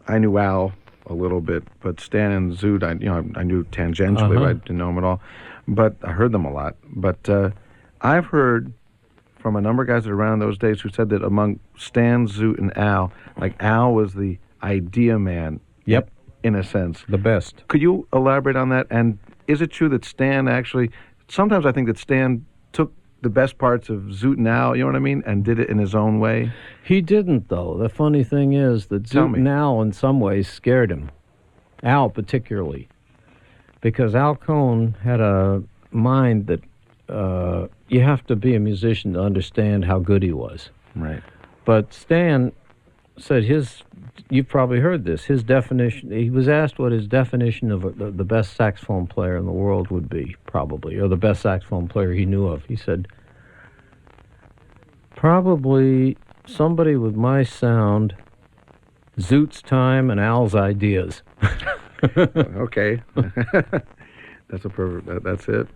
I knew Al a little bit, but Stan and Zoot, I knew tangentially, but I didn't know them at all. But I heard them a lot. But I've heard from a number of guys that were around those days who said that among Stan, Zoot, and Al, like Al was the idea man. Yep. In a sense. The best. Could you elaborate on that? And is it true that Stan actually, sometimes I think that Stan took the best parts of Zoot and Al, you know what I mean, and did it in his own way? He didn't, though. The funny thing is that Zoot and Al in some ways scared him. Al particularly. Because Al Cohn had a mind that you have to be a musician to understand how good he was. Right. But Stan said you've probably heard this, his definition, he was asked what his definition of the best saxophone player in the world would be, probably, or the best saxophone player he knew of. He said, probably somebody with my sound, Zoot's time, and Al's ideas. Okay. That's a perfect, that's it.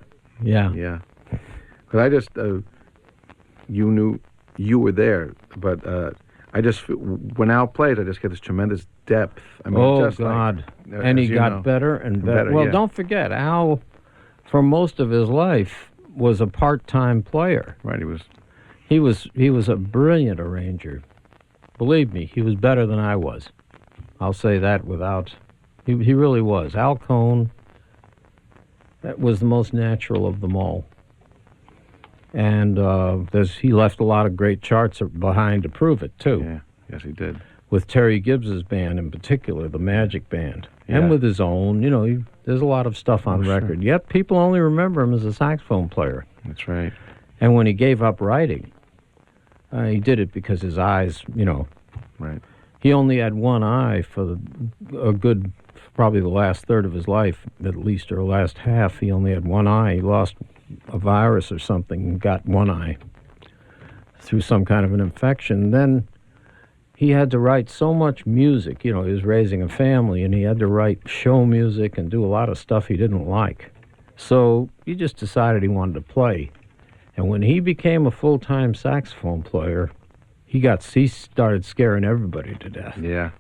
Yeah. Yeah. Because I just, you were there, but I just, when Al plays, I just get this tremendous depth. I mean, oh, just God. Like, and he got better and better. Well, don't forget, Al, for most of his life, was a part-time player. Right, He was a brilliant arranger. Believe me, he was better than I was. I'll say that without... He really was. Al Cohn, that was the most natural of them all. And he left a lot of great charts behind to prove it, too. Yeah, yes, he did. With Terry Gibbs's band in particular, the Magic Band. Yeah. And with his own, there's a lot of stuff on record. Sure. Yet people only remember him as a saxophone player. That's right. And when he gave up writing, he did it because his eyes, Right. He only had one eye for probably the last third of his life, at least, or last half. He only had one eye. He lost a virus or something and got one eye through some kind of an infection. Then he had to write so much music. He was raising a family, and he had to write show music and do a lot of stuff he didn't like. So he just decided he wanted to play. And when he became a full-time saxophone player, he started scaring everybody to death. Yeah.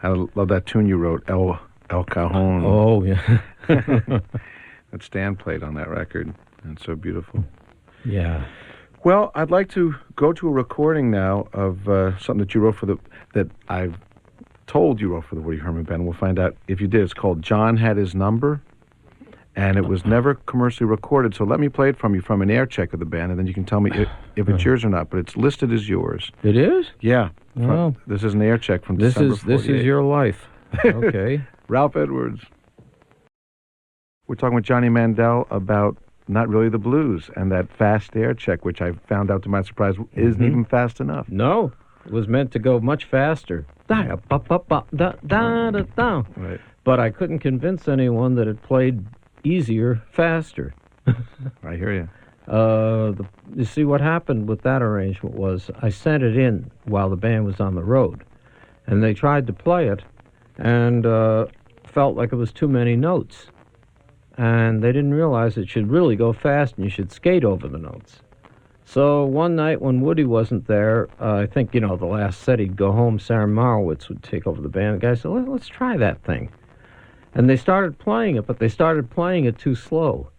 I love that tune you wrote, El Cajon. Oh, yeah. That Stan played on that record. And it's so beautiful. Yeah. Well, I'd like to go to a recording now of something that you wrote that I've told you wrote for the Woody Herman Band. We'll find out if you did. It's called John Had His Number, and it was never commercially recorded. So let me play it from you from an air check of the band, and then you can tell me if it's yours or not. But it's listed as yours. It is? Yeah. Oh. This is an air check from December 48. This is your life. Okay. Ralph Edwards. We're talking with Johnny Mandel about Not Really the Blues and that fast air check, which I found out to my surprise isn't even fast enough. No, it was meant to go much faster. Right. But I couldn't convince anyone that it played easier, faster. I hear you. You see, what happened with that arrangement was I sent it in while the band was on the road, and they tried to play it and felt like it was too many notes. And they didn't realize it should really go fast and you should skate over the notes. So one night when Woody wasn't there, I think, the last set he'd go home, Sarah Marowitz would take over the band. The guy said, let's try that thing. And they started playing it, but they started playing it too slow.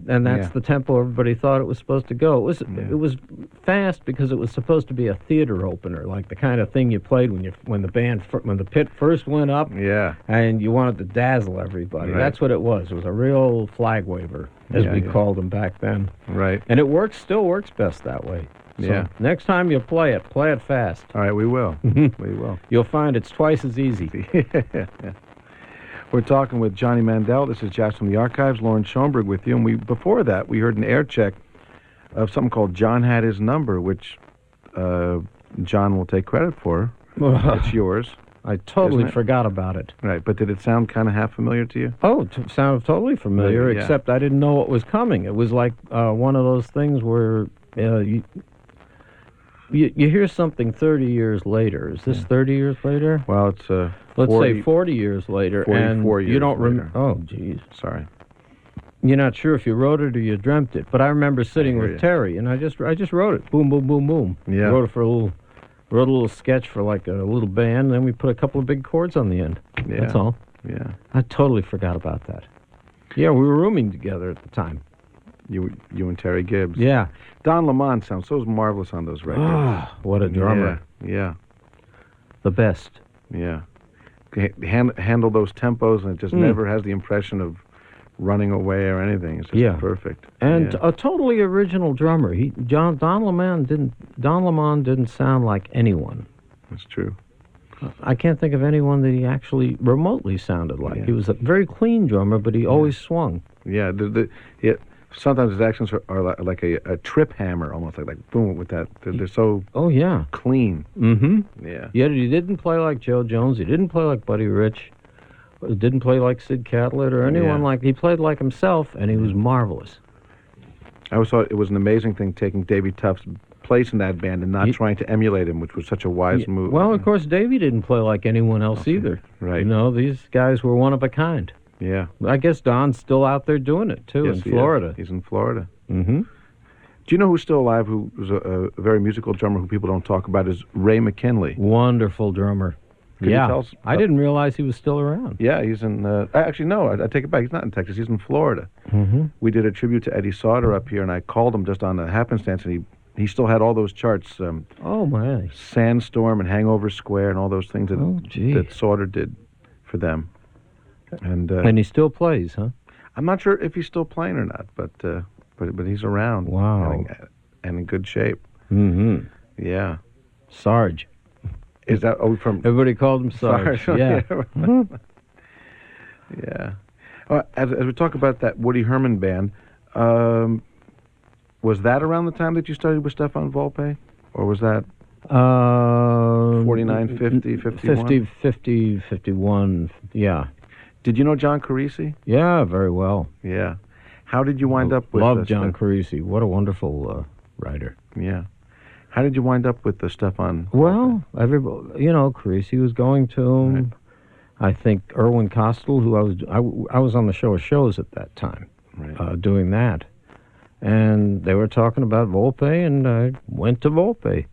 And that's the tempo everybody thought it was supposed to go. It was fast because it was supposed to be a theater opener, like the kind of thing you played when the pit first went up. Yeah. And you wanted to dazzle everybody. Right. That's what it was. It was a real flag waver, as we called them back then. Right. And it still works best that way. So next time you play it fast. All right, we will. We will. You'll find it's twice as easy. Yeah. We're talking with Johnny Mandel. This is Jazz from the Archives. Loren Schoenberg with you. And before that, we heard an air check of something called John Had His Number, which John will take credit for. It's yours. I totally forgot about it. Right, but did it sound kind of half familiar to you? Oh, it sounded totally familiar, except I didn't know what was coming. It was like one of those things where you hear something 30 years later. Is this 30 years later? Well, it's let's say 40 years later, 44 and years you don't later. Oh, geez. Sorry. You're not sure if you wrote it or you dreamt it, but I remember sitting with Terry, and I just wrote it. Boom, boom, boom, boom. Yeah. Wrote it for a little wrote a little sketch for like a little band, and then we put a couple of big chords on the end. Yeah. That's all. Yeah. I totally forgot about that. Yeah, we were rooming together at the time. You and Terry Gibbs. Yeah. Don Lemon sounds so marvelous on those records. Ah, what a drummer. Yeah. The best. Yeah. Handle those tempos, and it just never has the impression of running away or anything. It's just perfect. And a totally original drummer. Don Lemon didn't sound like anyone. That's true. I can't think of anyone that he actually remotely sounded like. Yeah. He was a very clean drummer, but he always swung. Yeah. Sometimes his actions are like a trip hammer, almost like boom with that. They're so clean. Mm-hmm. Yeah. Yet he didn't play like Joe Jones. He didn't play like Buddy Rich. He didn't play like Sid Catlett or anyone like. He played like himself, and he was marvelous. I always thought it was an amazing thing taking Davy Tuff's place in that band and not trying to emulate him, which was such a wise move. Well, of course, Davy didn't play like anyone else either. Right. You know, these guys were one of a kind. Yeah. I guess Don's still out there doing it, too, in Florida. He's in Florida. Mm-hmm. Do you know who's still alive, who was a very musical drummer who people don't talk about, is Ray McKinley. Wonderful drummer. Could you tell us, I didn't realize he was still around. Yeah, he's in... actually, no, I take it back. He's not in Texas. He's in Florida. Mm-hmm. We did a tribute to Eddie Sauter up here, and I called him just on a happenstance, and he still had all those charts. Oh, my. Sandstorm and Hangover Square and all those things that Sauter did for them. And he still plays, huh? I'm not sure if he's still playing or not, but he's around. Wow. And in good shape. Mm-hmm. Yeah. Sarge. Is that from... Everybody called him Sarge. Yeah. Mm-hmm. Yeah. As we talk about that Woody Herman band, was that around the time that you started with Stefan Volpe? Or was that 49, 50, 51? 50, 51, yeah. Did you know John Carisi? Yeah, very well. Yeah. How did you wind up with... Love John Carisi. What a wonderful writer. Yeah. How did you wind up with the Stefan? Well, everybody, Carisi was going to him. Right. I think Erwin Kostel, who I was on the show of shows at that time, doing that. And they were talking about Volpe, and I went to Volpe.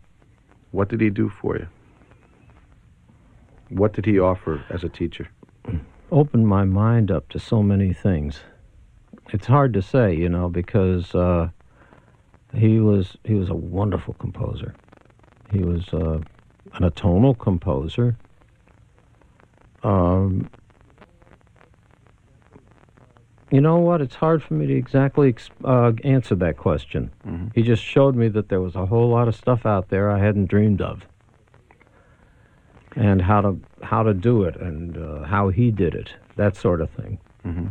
What did he do for you? What did he offer as a teacher? Opened my mind up to so many things. It's hard to say, because he was a wonderful composer. He was an atonal composer. You know what? It's hard for me to exactly answer that question. Mm-hmm. He just showed me that there was a whole lot of stuff out there I hadn't dreamed of, and how to do it, and how he did it, that sort of thing. Mm-hmm.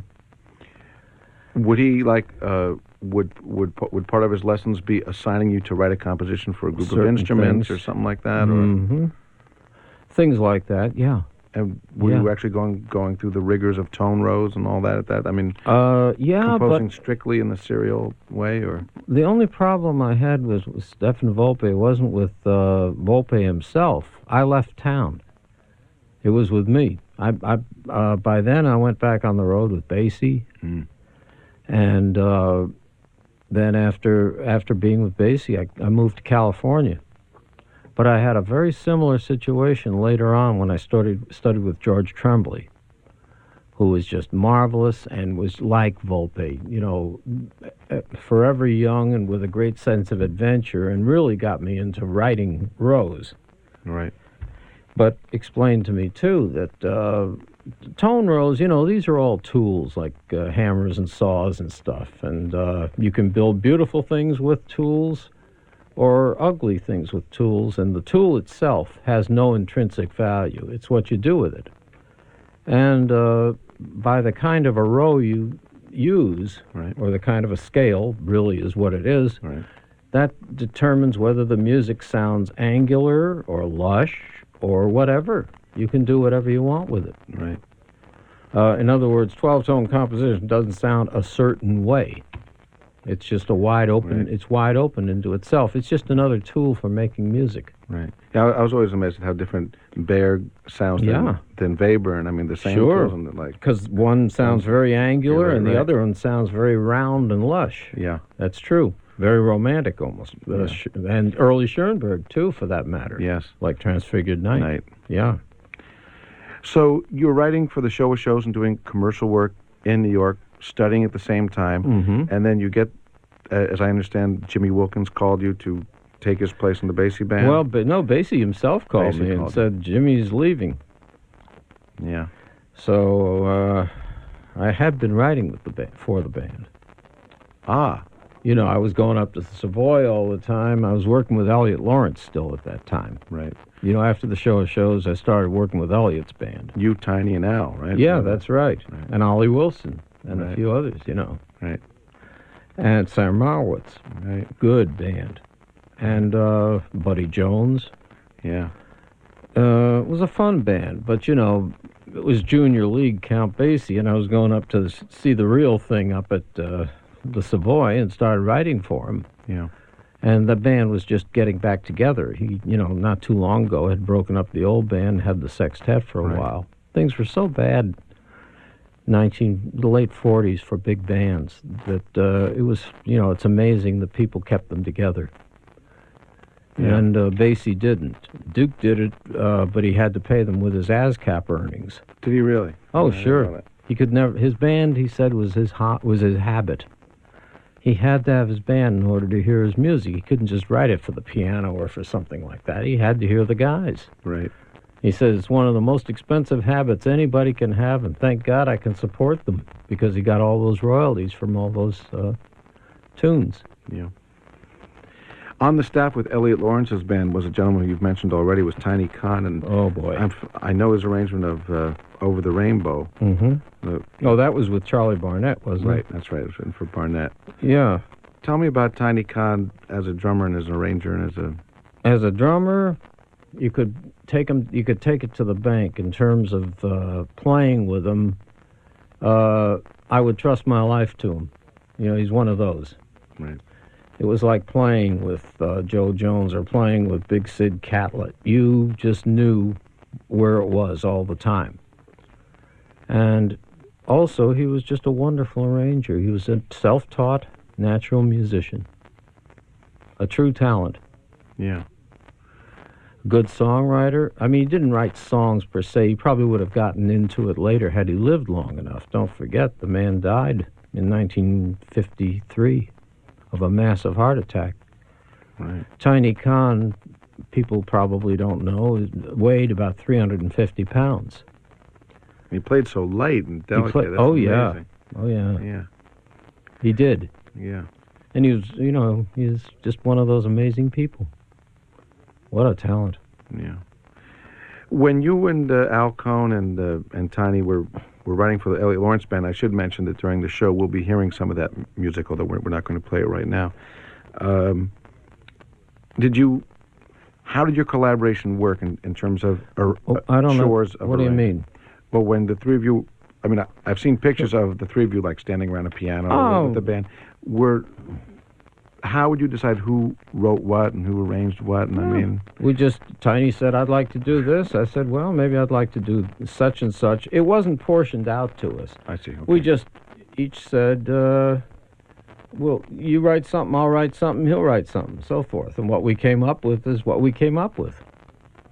Would he would part of his lessons be assigning you to write a composition for a group of instruments or something like that, or things like that? Yeah. And were you actually going through the rigors of tone rows and all that at that? I mean, composing strictly in the serial way, or? The only problem I had was with Stefan Volpe. It wasn't with Volpe himself. I left town. It was with me. I by then I went back on the road with Basie, and then after being with Basie, I moved to California. But I had a very similar situation later on when I studied with George Tremblay, who was just marvelous and was like Volpe, forever young and with a great sense of adventure, and really got me into writing rows. Right. But explained to me, too, that tone rows, these are all tools like hammers and saws and stuff, and you can build beautiful things with tools, or ugly things with tools, and the tool itself has no intrinsic value. It's what you do with it. And by the kind of a row you use, or the kind of a scale, really is what it is, that determines whether the music sounds angular or lush or whatever. You can do whatever you want with it. Right. In other words, 12-tone composition doesn't sound a certain way. It's just a wide open. It's wide open into itself. It's just another tool for making music. Right. Yeah, I was always amazed at how different Berg sounds than Webern. I mean, the same tools and because one sounds very angular and the other one sounds very round and lush. Yeah, that's true. very romantic almost. And early Schoenberg, too, for that matter. Yes. Like Transfigured Night. Yeah. So you were writing for the Show of Shows and doing commercial work in New York, studying at the same time, and then you get, as I understand, Jimmy Wilkins called you to take his place in the Basie band? Well, but no, Basie himself called me and said, Jimmy's leaving. Yeah. So I had been writing with the for the band. Ah. You know, I was going up to the Savoy all the time. I was working with Elliot Lawrence still at that time. Right. You know, after the Show of Shows, I started working with Elliot's band. You, Tiny, and Al, right? Yeah, that's right. And Ollie Wilson and a few others, you know. Right. And Sam Marwitz. Right. Good band. And Buddy Jones. Yeah. It was a fun band, but, you know, it was Junior League Count Basie, and I was going up to see the real thing up at the Savoy and started writing for him. Yeah. And the band was just getting back together. He, you know, not too long ago had broken up the old band, had the sextet for a while. Things were so bad, the late 40s for big bands, that it was, you know, it's amazing that people kept them together. Yeah. And Basie didn't. Duke did it, but he had to pay them with his ASCAP earnings. Did he really? Oh, sure. He could never. His band, he said, was his habit. He had to have his band in order to hear his music. He couldn't just write it for the piano or for something like that. He had to hear the guys. Right. He says it's one of the most expensive habits anybody can have, and thank God I can support them, because he got all those royalties from all those tunes. Yeah. On the staff with Elliot Lawrence's band was a gentleman you've mentioned already, was Tiny Khan, and oh boy, I know his arrangement of "Over the Rainbow." Oh, that was with Charlie Barnett, wasn't it? Right, that's right. It was written for Barnett. Yeah. Tell me about Tiny Khan as a drummer and as an arranger and as a drummer. You could take him. You could take it to the bank in terms of playing with him. I would trust my life to him. You know, he's one of those. Right. It was like playing with Joe Jones or playing with Big Sid Catlett. You just knew where it was all the time. And also, he was just a wonderful arranger. He was a self-taught, natural musician. A true talent. Yeah. Good songwriter. I mean, he didn't write songs per se. He probably would have gotten into it later had he lived long enough. Don't forget, the man died in 1953 of a massive heart attack. Right. Tiny Khan, people probably don't know, weighed about 350 pounds. He played so light and delicate. That's amazing. Oh, yeah. Yeah. He did. Yeah. And he was, you know, he's just one of those amazing people. What a talent. Yeah. When you and Al Cohn and Tiny were writing for the Elliot Lawrence Band, I should mention that during the show we'll be hearing some of that music, although we're not going to play it right now. How did your collaboration work in terms of I don't chores? Know. What do you mean? Well, when the three of you, I mean, I've seen pictures of the three of you like standing around a piano with the band. How would you decide who wrote what and who arranged what? And I mean, Tiny said, I'd like to do this. I said, well, maybe I'd like to do such and such. It wasn't portioned out to us. I see. Okay. We just each said, well, you write something, I'll write something, he'll write something, so forth. And what we came up with is what we came up with.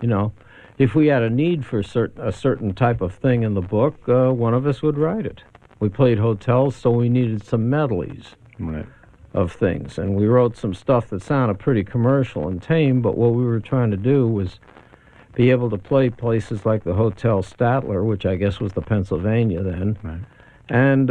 You know, if we had a need for a certain type of thing in the book, one of us would write it. We played hotels, so we needed some medleys. Right. Of things, and we wrote some stuff that sounded pretty commercial and tame, but what we were trying to do was be able to play places like the Hotel Statler, which I guess was the Pennsylvania then, right. And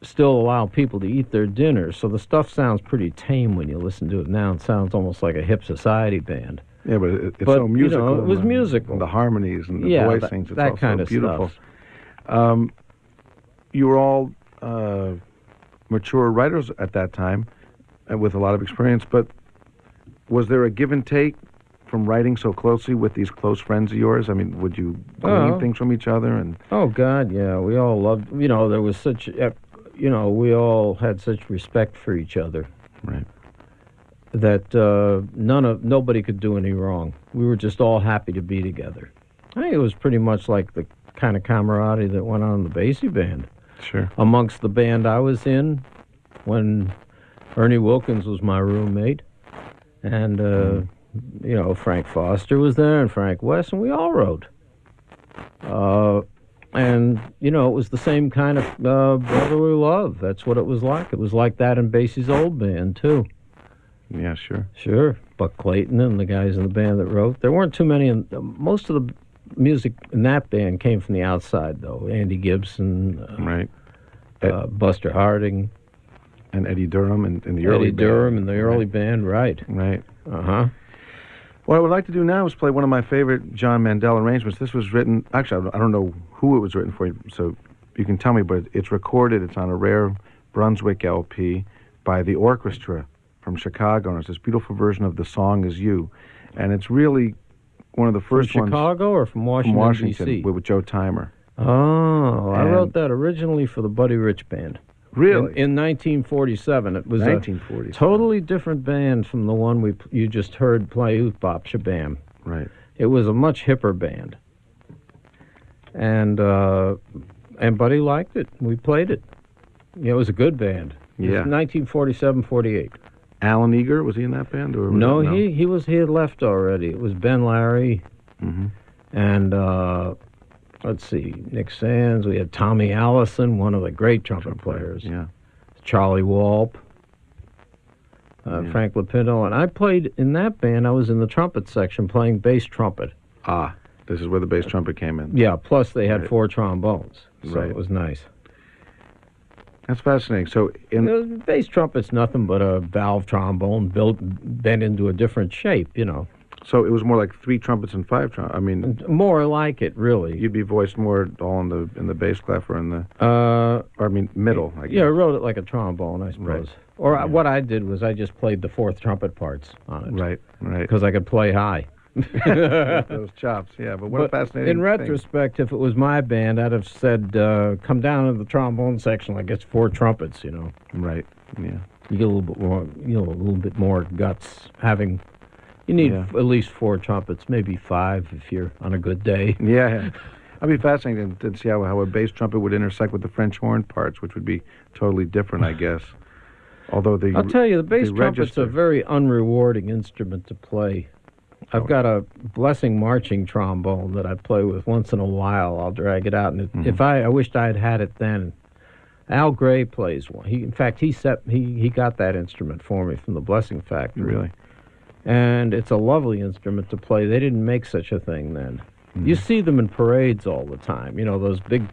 still allow people to eat their dinner. So the stuff sounds pretty tame when you listen to it now. It sounds almost like a hip society band. Yeah, but it's so musical. You know, it was musical. And the harmonies and the voicings. That it's kind so of beautiful. Stuff. You were all mature writers at that time, with a lot of experience, but was there a give and take from writing so closely with these close friends of yours? I mean, would you glean things from each other? And oh, God, yeah. We all loved, you know, there was such, you know, we all had such respect for each other. Right. That nobody could do any wrong. We were just all happy to be together. I think it was pretty much like the kind of camaraderie that went on in the Basie band. Sure. Amongst the band I was in, when Ernie Wilkins was my roommate, and Frank Foster was there, and Frank West, and we all wrote. And it was the same kind of brotherly love. That's what it was like. It was like that in Basie's old band too. Yeah, sure. Sure. Buck Clayton and the guys in the band that wrote. There weren't too many. Most of the music in that band came from the outside, though. Andy Gibson, right. Buster Harding, and Eddie Durham in the early band. Eddie Durham in the early band, right. Right. Uh-huh. What I would like to do now is play one of my favorite John Mandel arrangements. This was written, actually, I don't know who it was written for, so you can tell me, but it's recorded. It's on a rare Brunswick LP by the orchestra from Chicago, and it's this beautiful version of The Song Is You. And it's really one of the first ones. From Chicago or from Washington, From Washington, D.C.? with Joe Timer. Oh, I And- wrote that originally for the Buddy Rich Band. Really? In 1947. It was 1947. a totally different band from the one you just heard play Oop Bop Shabam. Right. It was a much hipper band. And Buddy liked it. We played it. It was a good band. It Yeah. was 1947-48. Alan Eager, was he in that band? Or was No, it, he had left already. It was Ben Larry Mhm. and let's see, Nick Sands. We had Tommy Allison, one of the great trumpet players. Yeah. Charlie Walp, Yeah. Frank Lapinto, and I played in that band. I was in the trumpet section playing bass trumpet. Ah, this is where the bass trumpet came in. Yeah, plus they had Right. 4 trombones, so Right. it was nice. That's fascinating. So, Bass trumpet's nothing but a valve trombone bent into a different shape, so it was more like 3 trumpets and 5 trumpets. I mean, More like it, really. you'd be voiced more all in the bass clef or in the, middle, I guess. Yeah, I wrote it like a trombone, I suppose. Right. Or Yeah. what I did was I just played the 4th trumpet parts on it. Right, right. Because I could play high. Those chops, yeah. But what a fascinating in thing. retrospect, if it was my band, I'd have said, come down to the trombone section like it's 4 trumpets, Right, yeah. You get a little bit more, a little bit more guts having. You need Yeah. at least 4 trumpets, maybe 5 if you're on a good day. Yeah. I'd be fascinated to see how a bass trumpet would intersect with the French horn parts, which would be totally different, I guess. Although I'll tell you, the bass trumpet's register. a very unrewarding instrument to play. I've got a Blessing marching trombone that I play with once in a while. I'll drag it out, and if I wished I had it then. Al Gray plays one. In fact, he got that instrument for me from the Blessing factory. Really? And it's a lovely instrument to play. They didn't make such a thing then. You see them in parades all the time. Those big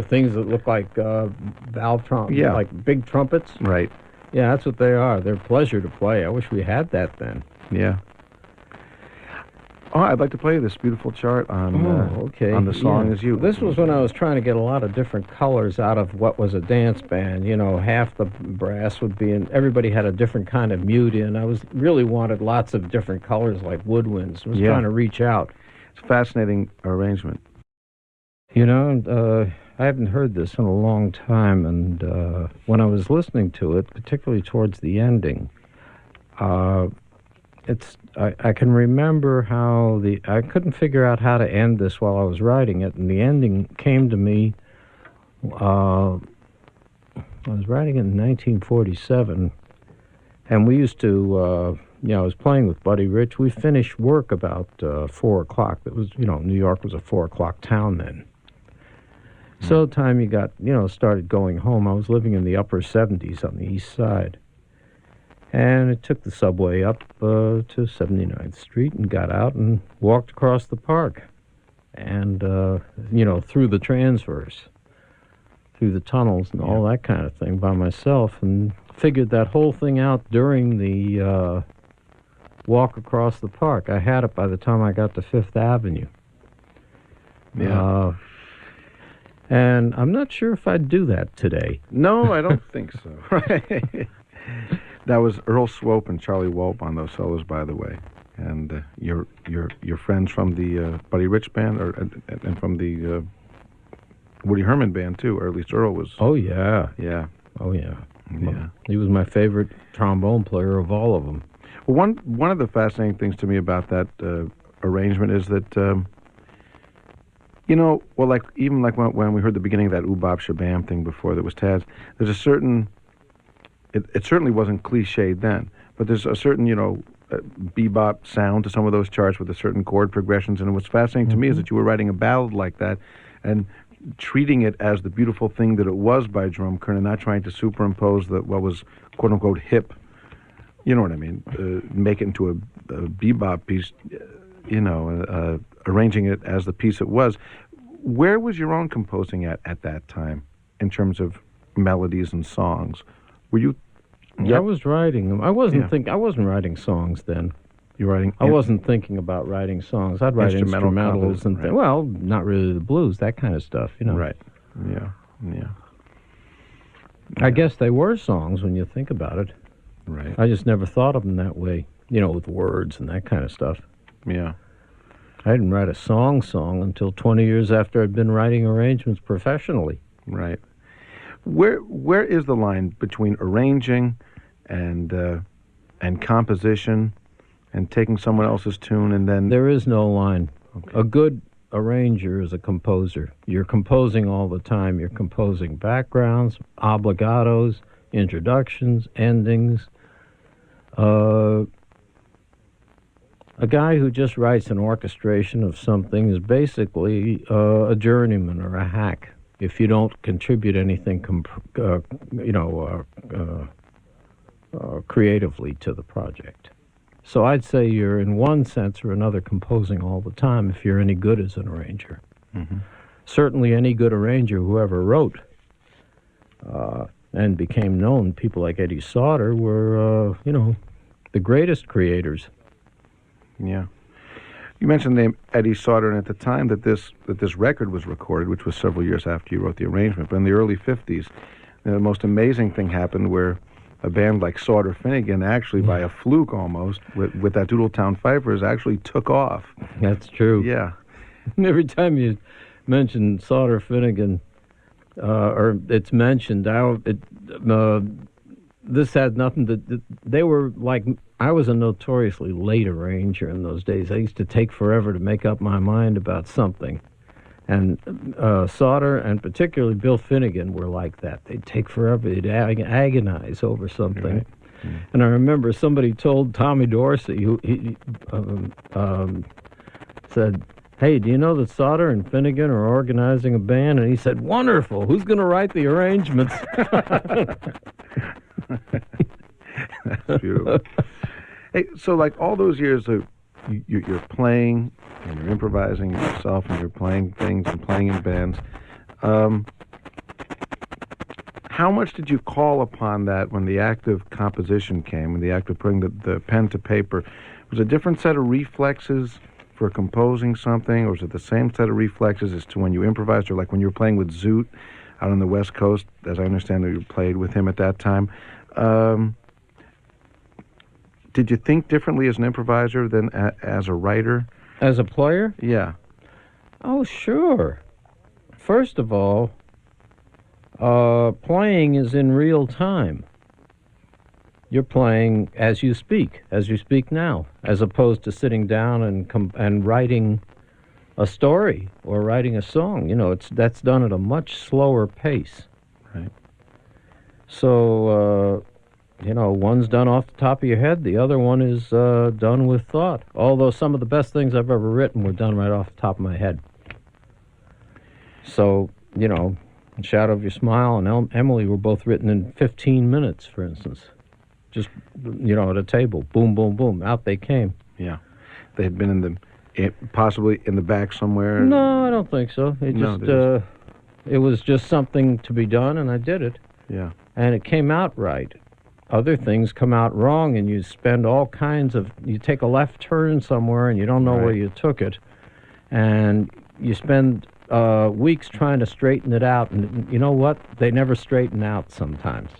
things that look like valve trumpets, Yeah. like big trumpets. Right, Yeah, that's what they are. They're a pleasure to play. I wish we had that then. yeah. Oh, I'd like to play this beautiful chart on Okay. on The Song Yeah. Is You. This was when I was trying to get a lot of different colors out of what was a dance band. Half the brass would be in. Everybody had a different kind of mute in. I really wanted lots of different colors like woodwinds. I was Yeah. trying to reach out. It's a fascinating arrangement. I haven't heard this in a long time, and when I was listening to it, particularly towards the ending, I can remember how I couldn't figure out how to end this while I was writing it, and the ending came to me. I was writing it in 1947, and we used to, I was playing with Buddy Rich. We finished work about 4 o'clock. That was, New York was a 4 o'clock town then. So the time you got, started going home, I was living in the upper 70s on the east side. And it took the subway up to 79th Street and got out and walked across the park. And, through the transverse, through the tunnels and all that kind of thing by myself, and figured that whole thing out during the walk across the park. I had it by the time I got to Fifth Avenue. Yeah. And I'm not sure if I'd do that today. No, I don't think so. Right. That was Earl Swope and Charlie Walp on those solos, by the way. And your friends from the Buddy Rich band, and from the Woody Herman band too, or at least Earl was. Oh yeah, Yeah. oh yeah, Yeah. He was my favorite trombone player of all of them. Well, one of the fascinating things to me about that arrangement is that, when we heard the beginning of that Oobop Shabam thing before that was Taz, there's a certain it certainly wasn't cliched then, but there's a certain, bebop sound to some of those charts with a certain chord progressions. And what's fascinating to me is that you were writing a ballad like that and treating it as the beautiful thing that it was by Jerome Kern and not trying to superimpose what was quote unquote hip. You know what I mean? Make it into a bebop piece, arranging it as the piece it was. Where was your own composing at that time in terms of melodies and songs? Were you? Yeah. I was writing them. I wasn't writing songs then. You writing? I wasn't thinking about writing songs. I'd write instrumentals and right. Well, not really the blues, that kind of stuff, Right. Yeah. I guess they were songs when you think about it. Right. I just never thought of them that way, with words and that kind of stuff. Yeah. I didn't write a song until 20 years after I'd been writing arrangements professionally. Right. Where is the line between arranging and composition and taking someone else's tune and then... There is no line. Okay. A good arranger is a composer. You're composing all the time. You're composing backgrounds, obligatos, introductions, endings. A guy who just writes an orchestration of something is basically a journeyman or a hack if you don't contribute anything creatively to the project. So I'd say you're in one sense or another composing all the time if you're any good as an arranger. Mm-hmm. Certainly any good arranger who ever wrote and became known, people like Eddie Sauter were, the greatest creators. Yeah. You mentioned the name Eddie Sauter, and at the time that this record was recorded, which was several years after you wrote the arrangement, but in the early 50s, the most amazing thing happened where a band like Sauter Finnegan, actually by a fluke almost, with that Doodletown Fifers, actually took off. That's true. Yeah. Every time you mention Sauter Finnegan, or it's mentioned, this had nothing to... They were like... I was a notoriously late arranger in those days. I used to take forever to make up my mind about something. And Sauter, and particularly Bill Finnegan, were like that. They'd take forever. They'd agonize over something. Right. And I remember somebody told Tommy Dorsey, who said, "Hey, do you know that Sauter and Finnegan are organizing a band?" And he said, "Wonderful. Who's going to write the arrangements?" That's beautiful. Hey, so like all those years of you're playing and you're improvising yourself and you're playing things and playing in bands, how much did you call upon that when the act of composition came, when the act of putting the pen to paper? Was it a different set of reflexes for composing something, or was it the same set of reflexes as to when you improvised, or like when you were playing with Zoot out on the West Coast, as I understand that you played with him at that time? Did you think differently as an improviser than as a writer? As a player? Yeah. Oh, sure. First of all, playing is in real time. You're playing as you speak now, as opposed to sitting down and writing a story or writing a song. That's done at a much slower pace. Right. So, one's done off the top of your head, the other one is done with thought. Although some of the best things I've ever written were done right off the top of my head. So, Shadow of Your Smile and Emily were both written in 15 minutes, for instance. Just, at a table. Boom, boom, boom. Out they came. Yeah. They had been possibly in the back somewhere? No, I don't think so. It was just something to be done, and I did it. Yeah. And it came out right. Other things come out wrong, and you spend all kinds of... You take a left turn somewhere, and you don't know where you took it. And you spend weeks trying to straighten it out. And you know what? They never straighten out sometimes.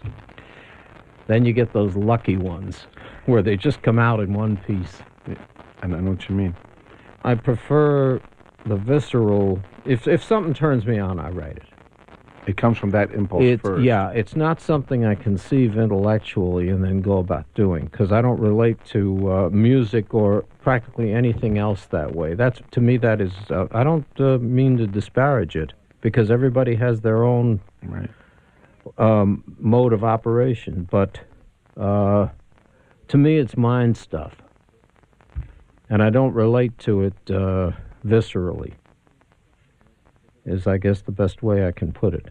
Then you get those lucky ones where they just come out in one piece. I know what you mean. I prefer the visceral... If something turns me on, I write it. It comes from that impulse first. Yeah, it's not something I conceive intellectually and then go about doing, because I don't relate to music or practically anything else that way. To me, that is... I don't mean to disparage it, because everybody has their own mode of operation, but to me it's mind stuff. And I don't relate to it viscerally, is I guess the best way I can put it.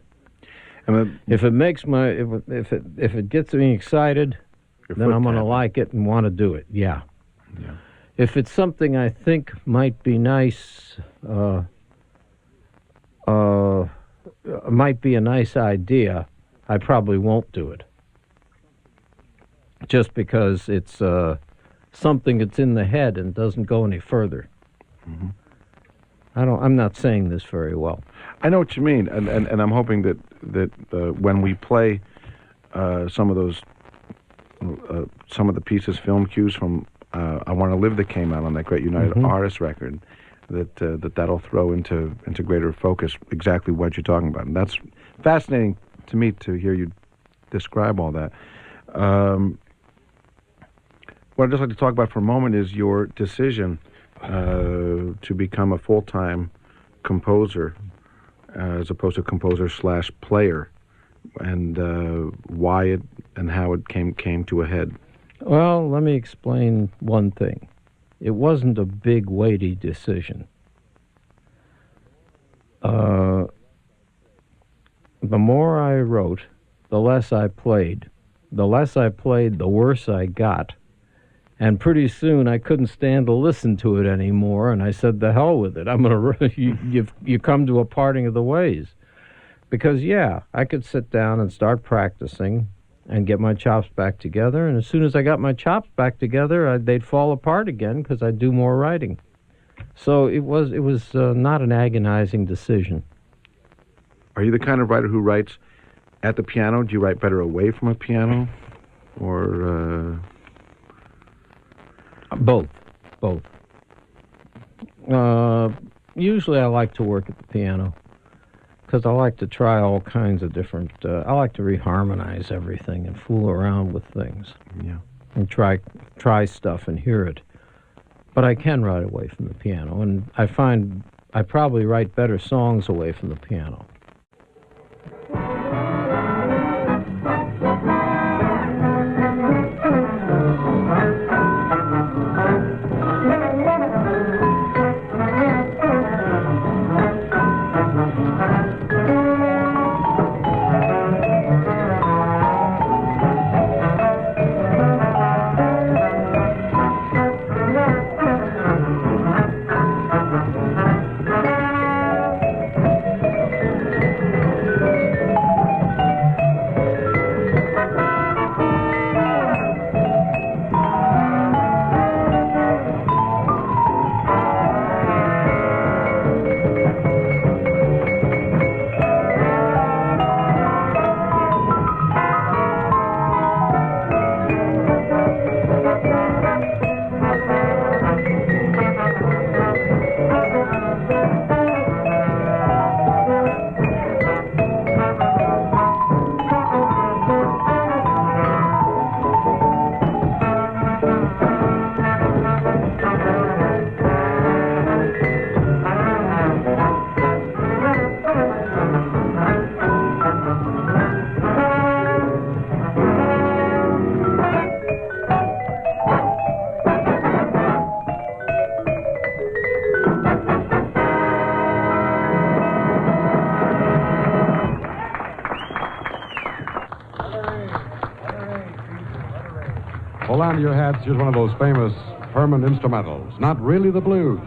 And if it makes if it gets me excited, then I'm going to like it and want to do it. Yeah. If it's something I think might be nice, might be a nice idea, I probably won't do it. Just because it's something that's in the head and doesn't go any further. Mm-hmm. I'm not saying this very well. I know what you mean, and I'm hoping that when we play some of those some of the pieces, film cues from I Want to Live that came out on that great United Artists record, that'll throw into greater focus exactly what you're talking about, and that's fascinating to me to hear you describe all that. What I'd just like to talk about for a moment is your decision to become a full-time composer as opposed to composer/player, and why it and how it came to a head. Well, let me explain one thing. It wasn't a big, weighty decision. The more I wrote, the less I played. The less I played, the worse I got. And pretty soon I couldn't stand to listen to it anymore, and I said, the hell with it. I'm going to, you come to a parting of the ways. Because, yeah, I could sit down and start practicing and get my chops back together, and as soon as I got my chops back together, they'd fall apart again because I'd do more writing. So it was not an agonizing decision. Are you the kind of writer who writes at the piano? Do you write better away from a piano? Or... Both. Usually I like to work at the piano because I like to try all kinds of different... I like to reharmonize everything and fool around with things. Yeah. And try stuff and hear it. But I can write away from the piano, and I find I probably write better songs away from the piano. Hold on to your hats. Here's one of those famous Herman instrumentals. Not really the blues.